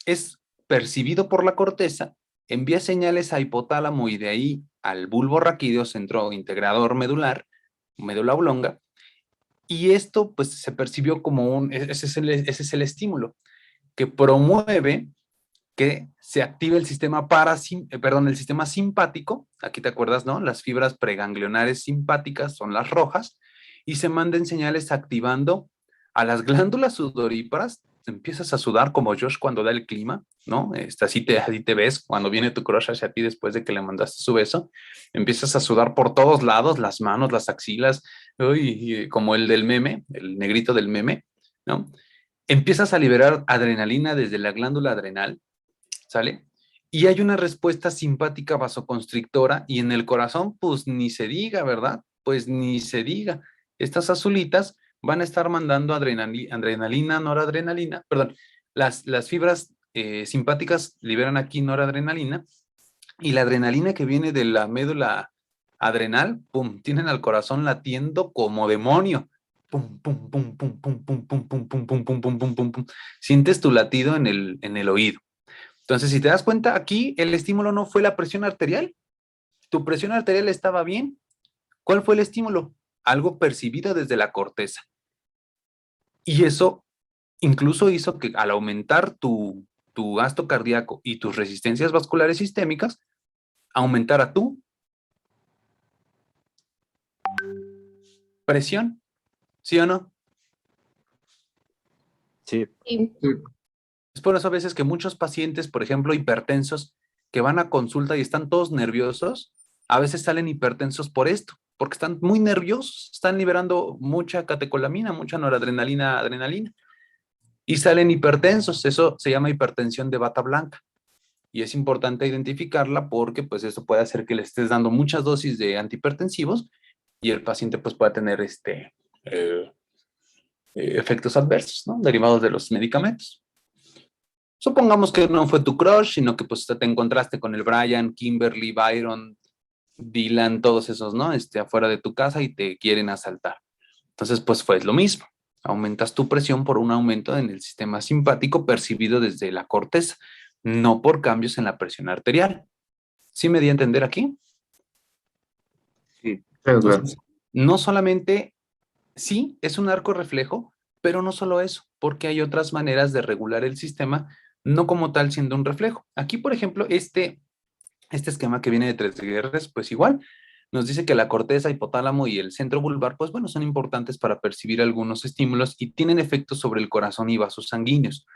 es percibido por la corteza, envía señales a hipotálamo y de ahí al bulbo raquídeo, centro integrador medular, médula oblonga, y esto pues se percibió como ese es el estímulo que promueve que se active el sistema el sistema simpático, aquí te acuerdas, ¿no? Las fibras preganglionares simpáticas son las rojas, y se manden señales activando a las glándulas sudoríparas. Empiezas a sudar como Josh cuando da el clima, ¿no? Así te ves cuando viene tu crush hacia ti después de que le mandaste su beso. Empiezas a sudar por todos lados, las manos, las axilas, como el del meme, el negrito del meme, ¿no? Empiezas a liberar adrenalina desde la glándula adrenal, ¿sale? Y hay una respuesta simpática vasoconstrictora y en el corazón, pues ni se diga, ¿verdad? Pues ni se diga. Estas azulitas van a estar mandando adrenalina, noradrenalina, perdón, las fibras simpáticas liberan aquí noradrenalina y la adrenalina que viene de la médula adrenal, pum, tienen al corazón latiendo como demonio. Pum, pum, pum, pum, pum, pum, pum, pum, pum, pum, pum, pum, pum, pum, pum. Sientes tu latido en el oído. Entonces, si te das cuenta, aquí el estímulo no fue la presión arterial. Tu presión arterial estaba bien. ¿Cuál fue el estímulo? Algo percibido desde la corteza. Y eso incluso hizo que al aumentar tu gasto cardíaco y tus resistencias vasculares sistémicas, aumentara tu presión. ¿Sí o no? Sí. Sí. Es por eso a veces que muchos pacientes, por ejemplo, hipertensos, que van a consulta y están todos nerviosos, a veces salen hipertensos por esto, porque están muy nerviosos, están liberando mucha catecolamina, mucha noradrenalina, adrenalina, y salen hipertensos. Eso se llama hipertensión de bata blanca. Y es importante identificarla porque pues eso puede hacer que le estés dando muchas dosis de antihipertensivos y el paciente pues pueda tener efectos adversos, ¿no? Derivados de los medicamentos. Supongamos que no fue tu crush, sino que pues te encontraste con el Brian, Kimberly, Byron, Dylan, todos esos, ¿no? Afuera de tu casa y te quieren asaltar. Entonces, pues fue lo mismo. Aumentas tu presión por un aumento en el sistema simpático percibido desde la corteza, no por cambios en la presión arterial. ¿Sí me di a entender aquí? Sí. Entonces, no solamente, sí, es un arco reflejo, pero no solo eso, porque hay otras maneras de regular el sistema, no como tal siendo un reflejo. Aquí, por ejemplo, este esquema que viene de Tres Guerras, pues igual, nos dice que la corteza, hipotálamo y el centro vulvar, pues bueno, son importantes para percibir algunos estímulos y tienen efectos sobre el corazón y vasos sanguíneos,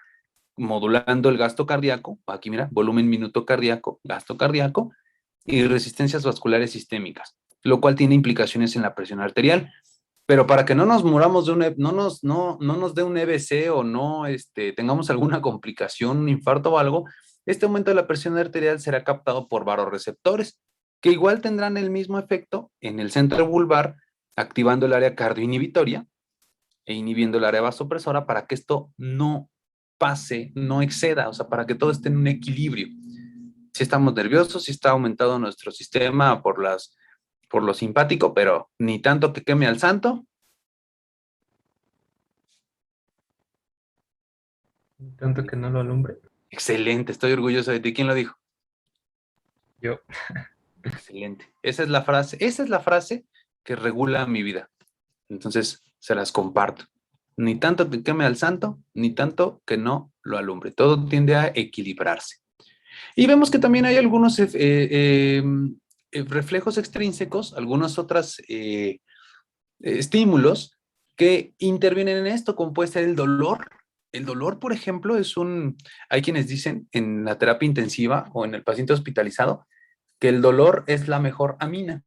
modulando el gasto cardíaco, aquí mira, volumen minuto cardíaco, gasto cardíaco y resistencias vasculares sistémicas, lo cual tiene implicaciones en la presión arterial. Pero para que no nos muramos no nos dé un EBC o no tengamos alguna complicación, un infarto o algo, este aumento de la presión arterial será captado por vasoreceptores, que igual tendrán el mismo efecto en el centro vulvar, activando el área cardioinhibitoria e inhibiendo el área vasopresora para que esto no pase, no exceda, o sea, para que todo esté en un equilibrio. sí estamos nerviosos, sí está aumentado nuestro sistema por lo simpático, pero ni tanto que queme al santo. Tanto que no lo alumbre. Excelente, estoy orgulloso de ti. ¿Quién lo dijo? Yo. Excelente. Esa es la frase que regula mi vida. Entonces, se las comparto. Ni tanto que queme al santo, ni tanto que no lo alumbre. Todo tiende a equilibrarse. Y vemos que también hay algunos reflejos extrínsecos, algunos otros estímulos que intervienen en esto, como puede ser el dolor. El dolor, por ejemplo, hay quienes dicen en la terapia intensiva o en el paciente hospitalizado que el dolor es la mejor amina,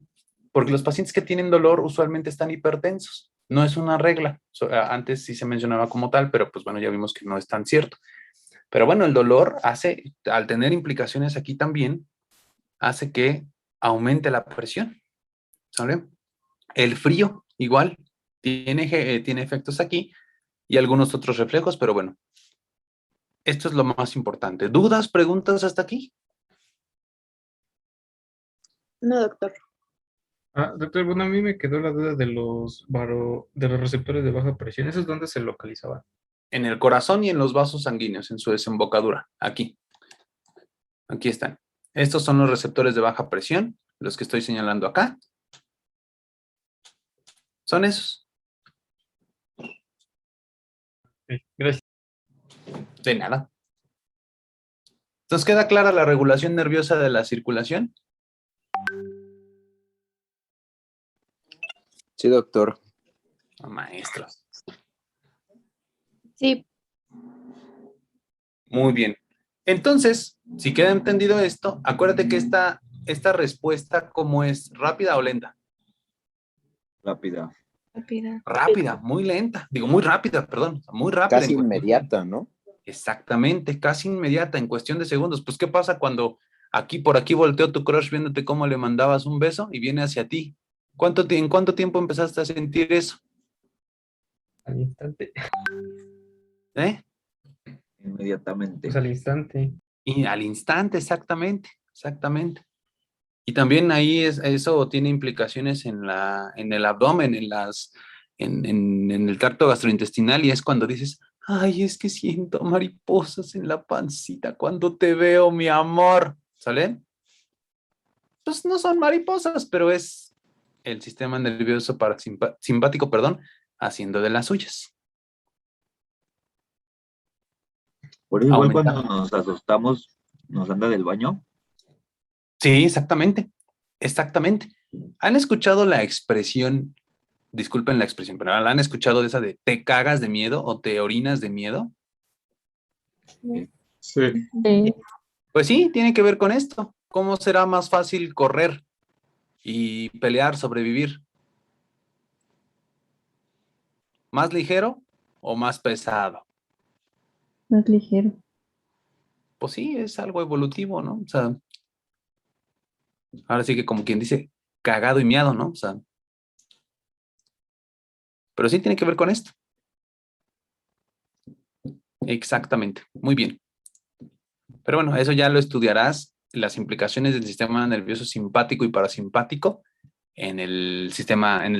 porque los pacientes que tienen dolor usualmente están hipertensos. No es una regla. Antes sí se mencionaba como tal, pero pues bueno, ya vimos que no es tan cierto. Pero bueno, el dolor al tener implicaciones aquí también, hace que aumente la presión, ¿sale? El frío, igual, tiene efectos aquí y algunos otros reflejos, pero bueno, esto es lo más importante. ¿Dudas, preguntas hasta aquí? No, doctor. Doctor, bueno, a mí me quedó la duda de de los receptores de baja presión. ¿Esos dónde se localizaban? En el corazón y en los vasos sanguíneos, en su desembocadura, aquí. Aquí están. Estos son los receptores de baja presión, los que estoy señalando acá. Son esos. Gracias. De nada. ¿Nos queda clara la regulación nerviosa de la circulación? Sí, doctor. Maestros. Sí. Muy bien. Entonces, si queda entendido esto, acuérdate que esta respuesta, ¿cómo es? ¿Rápida o lenta? Rápida. Rápida, muy lenta. Digo, muy rápida, perdón. Muy rápida. Casi inmediata, ¿no? Exactamente, casi inmediata, en cuestión de segundos. Pues, ¿qué pasa cuando por aquí volteó tu crush viéndote cómo le mandabas un beso y viene hacia ti? ¿En cuánto tiempo empezaste a sentir eso? Al instante. ¿Eh? Inmediatamente. Pues al instante. Y al instante, exactamente, exactamente. Y también ahí eso tiene implicaciones en el abdomen, en el tracto gastrointestinal, y es cuando dices, ay, es que siento mariposas en la pancita cuando te veo, mi amor. ¿Sale? Pues no son mariposas, pero es el sistema nervioso simpático, haciendo de las suyas. Por eso igual cuando nos asustamos, nos anda del baño. Sí, exactamente. Exactamente. ¿Han escuchado la expresión, disculpen la expresión, pero ¿la han escuchado de esa de te cagas de miedo o te orinas de miedo? Sí. Pues sí, tiene que ver con esto. ¿Cómo será más fácil correr y pelear, sobrevivir? ¿Más ligero o más pesado? Más ligero. Pues sí, es algo evolutivo, ¿no? O sea, ahora sí que como quien dice, cagado y miado, ¿no? O sea, pero sí tiene que ver con esto. Exactamente, muy bien. Pero bueno, eso ya lo estudiarás, las implicaciones del sistema nervioso simpático y parasimpático en el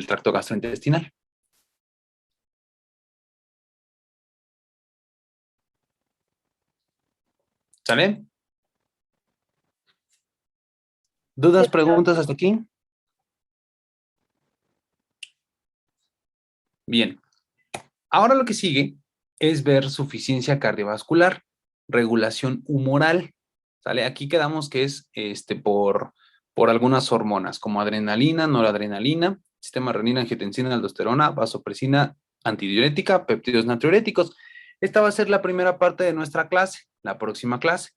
tracto gastrointestinal. ¿Sale? ¿Dudas, preguntas hasta aquí? Bien. Ahora lo que sigue es ver suficiencia cardiovascular, regulación humoral. ¿Sale? Aquí quedamos que es por algunas hormonas como adrenalina, noradrenalina, sistema renina, angiotensina, aldosterona, vasopresina, antidiurética, péptidos natriuréticos. Esta va a ser la primera parte de nuestra clase, la próxima clase.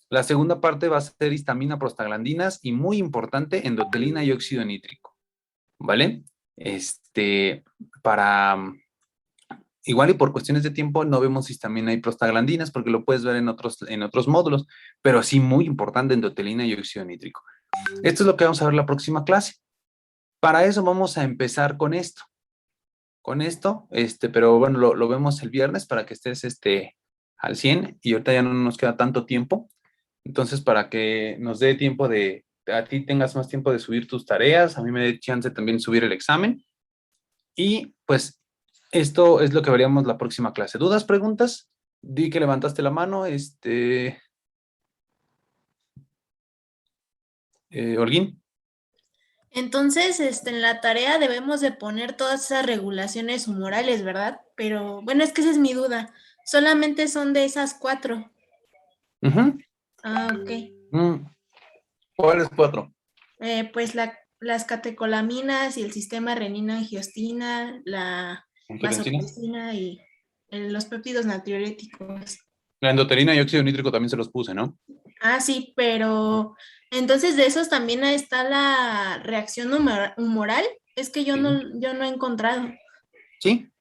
La segunda parte va a ser histamina, prostaglandinas y, muy importante, endotelina y óxido nítrico. ¿Vale? Igual y por cuestiones de tiempo no vemos histamina y prostaglandinas porque lo puedes ver en otros módulos, pero sí muy importante endotelina y óxido nítrico. Esto es lo que vamos a ver la próxima clase. Para eso vamos a empezar con esto. Pero bueno, lo vemos el viernes para que estés al 100 y ahorita ya no nos queda tanto tiempo. Entonces, para que nos dé tiempo a ti tengas más tiempo de subir tus tareas, a mí me dé chance también subir el examen. Y pues esto es lo que veríamos la próxima clase. ¿Dudas, preguntas? Di que levantaste la mano, Holguín. Entonces, en la tarea debemos de poner todas esas regulaciones humorales, ¿verdad? Pero bueno, es que esa es mi duda. Solamente son de esas 4. Ujú. Ah, ok. ¿Cuáles 4? Pues las catecolaminas y el sistema renina-angiostina, la ¿Angiotensina? vasopresina y los péptidos natriuréticos. La endoterina y óxido nítrico también se los puse, ¿no? Ah, sí, pero entonces de esos también está la reacción humoral. Es que yo no he encontrado. Sí,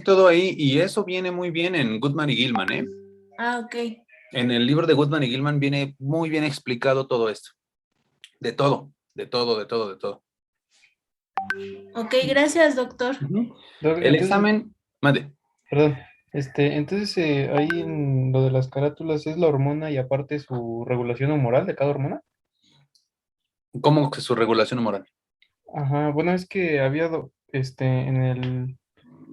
todo ahí. Y eso viene muy bien en Goodman y Gilman, ¿eh? Ah, ok. En el libro de Goodman y Gilman viene muy bien explicado todo esto. De todo. Ok, gracias, doctor. Doc, El entonces, examen, mande. perdón, entonces ahí en lo de las carátulas es la hormona y aparte su regulación humoral de cada hormona. ¿Cómo que su regulación humoral? Ajá, bueno, es que había, en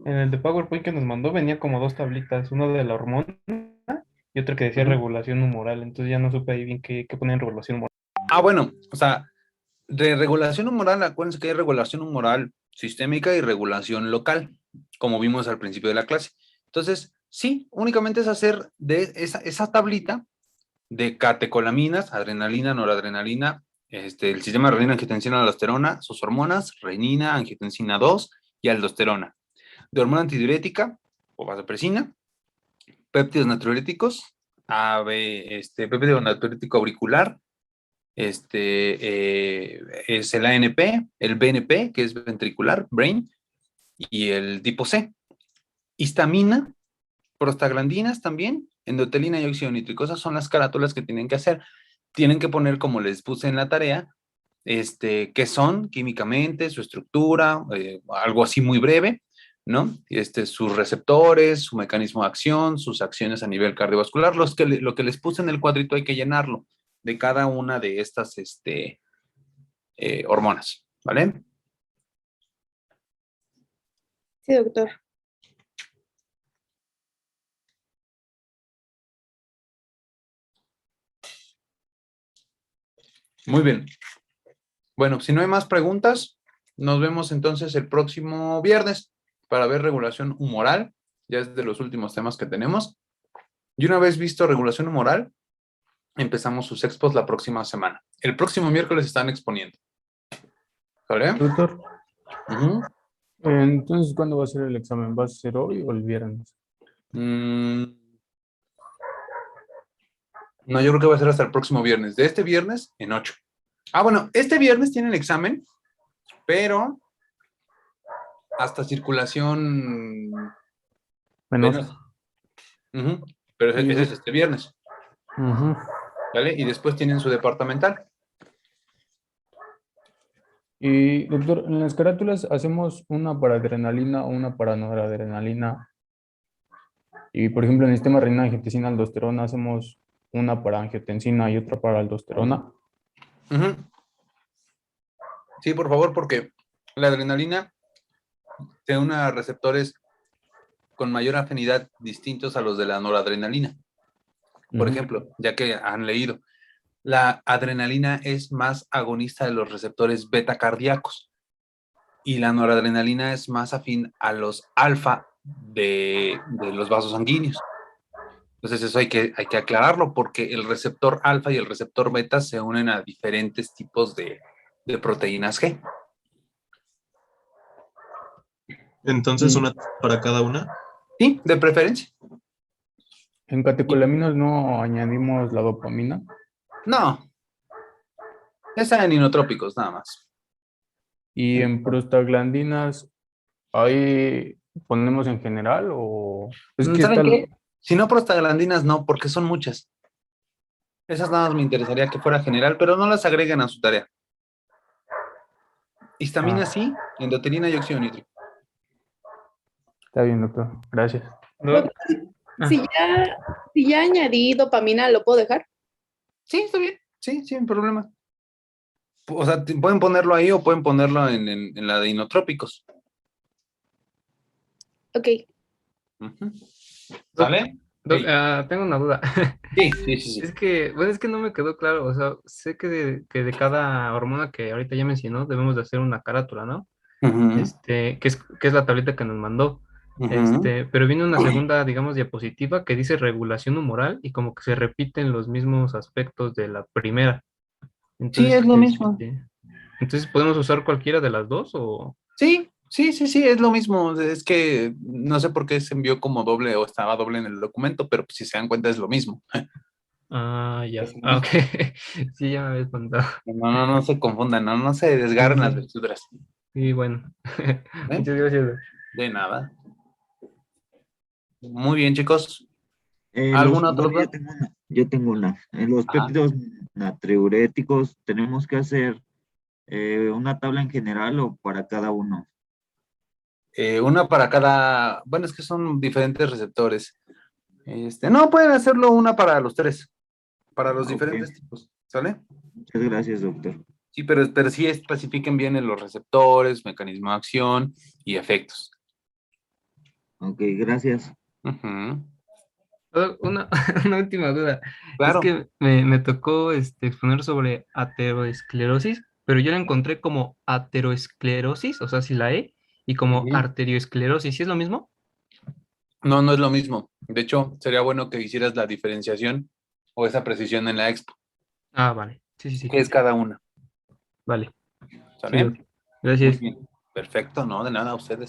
el de PowerPoint que nos mandó venía como 2 tablitas, una de la hormona y otra que decía regulación humoral, entonces ya no supe ahí bien qué poner en regulación humoral. Ah, bueno, o sea, de regulación humoral, acuérdense que hay regulación humoral sistémica y regulación local, como vimos al principio de la clase. Entonces, sí, únicamente es hacer de esa tablita de catecolaminas, adrenalina, noradrenalina, el sistema renina, angiotensina, aldosterona, sus hormonas, renina, angiotensina 2 y aldosterona. De hormona antidiurética o vasopresina, péptidos natriuréticos, péptido natriurético auricular, es el ANP, el BNP, que es ventricular, brain, y el tipo C. Histamina, prostaglandinas también, endotelina y óxido nítrico. Esas son las carátulas que tienen que hacer. Tienen que poner, como les puse en la tarea, qué son químicamente, su estructura, algo así muy breve, ¿no? Sus receptores, su mecanismo de acción, sus acciones a nivel cardiovascular, lo que les puse en el cuadrito hay que llenarlo de cada una de estas hormonas, ¿vale? Sí, doctor. Muy bien. Bueno, si no hay más preguntas, nos vemos entonces el próximo viernes para ver regulación humoral. Ya es de los últimos temas que tenemos. Y una vez visto regulación humoral, empezamos sus expos la próxima semana. El próximo miércoles están exponiendo. ¿Vale? Doctor, entonces, ¿cuándo va a ser el examen? ¿Va a ser hoy o el viernes? No, yo creo que va a ser hasta el próximo viernes. De este viernes en 8. Ah, bueno, este viernes tienen examen, pero hasta circulación Venosa. Pero ese es este viernes. ¿Vale? Y después tienen su departamental. Y, doctor, en las carátulas hacemos una para adrenalina o una para noradrenalina. Y, por ejemplo, en el sistema renina, angiotensina, aldosterona, hacemos una para angiotensina y otra para aldosterona. Sí, por favor, porque la adrenalina te une a receptores con mayor afinidad distintos a los de la noradrenalina. Por ejemplo, ya que han leído, la adrenalina es más agonista de los receptores beta cardíacos y la noradrenalina es más afín a los alfa de los vasos sanguíneos. Entonces eso hay que aclararlo porque el receptor alfa y el receptor beta se unen a diferentes tipos de proteínas G. Entonces, ¿una para cada una? Sí, de preferencia. ¿En catecolaminas no añadimos la dopamina? No. Esa en inotrópicos, nada más. ¿Y en prostaglandinas, ahí ponemos en general o...? Es que ¿Saben está... qué? Si no prostaglandinas, no, porque son muchas. Esas nada más me interesaría que fuera general, pero no las agreguen a su tarea. Histamina sí, endotelina y óxido nítrico. Está bien, doctor. Gracias. Si ya añadí dopamina, ¿lo puedo dejar? Sí, está bien. Sí, sin problema. O sea, pueden ponerlo ahí o pueden ponerlo en la de inotrópicos. Ok. Ujú. ¿Sale? Sí. Tengo una duda. Sí, sí, sí, sí. Es que, bueno, es que no me quedó claro. O sea, sé que de cada hormona que ahorita ya mencionó, debemos de hacer una carátula, ¿no? Ujú, Que es la tablita que nos mandó. ujú. Pero viene una segunda, digamos, diapositiva que dice regulación humoral y como que se repiten los mismos aspectos de la primera. Sí, Entonces, es lo mismo. entonces ¿podemos usar cualquiera de las dos o? Sí, sí, sí, sí, es lo mismo. Es que no sé por qué se envió como doble o estaba doble en el documento, pero pues, si se dan cuenta es lo mismo. Ah, ya. Es lo Ah, ok. mismo. Sí, ya me habías contado. No, no, no se confundan, no, no se desgarren las Sí, vestiduras. sí, bueno. ¿Eh? Muchas gracias. De nada. Muy bien, chicos. Los, ¿Alguna otra bueno, duda? yo tengo una. En los Ajá. péptidos natriuréticos, ¿tenemos que hacer una tabla en general o para cada uno? Una para cada, bueno, es que son diferentes receptores. No, pueden hacerlo una para los tres, para los Ok, diferentes tipos, ¿sale? muchas gracias, doctor. Sí, pero sí especifiquen bien en los receptores, mecanismo de acción y efectos. Ok, gracias. Ujú. Una, una última duda. Es Claro. que me tocó exponer sobre ateroesclerosis, pero yo la encontré como ateroesclerosis, o sea, si la E, y como Ujú. arterioesclerosis. ¿Sí es lo mismo? No, no es lo mismo. De hecho, sería bueno que hicieras la diferenciación o esa precisión en la expo. Ah, vale. Sí, sí, sí. ¿Qué es cada una? Vale. Sí, ¿Sale? ok. Muy Gracias. bien. Perfecto, no, de nada a ustedes.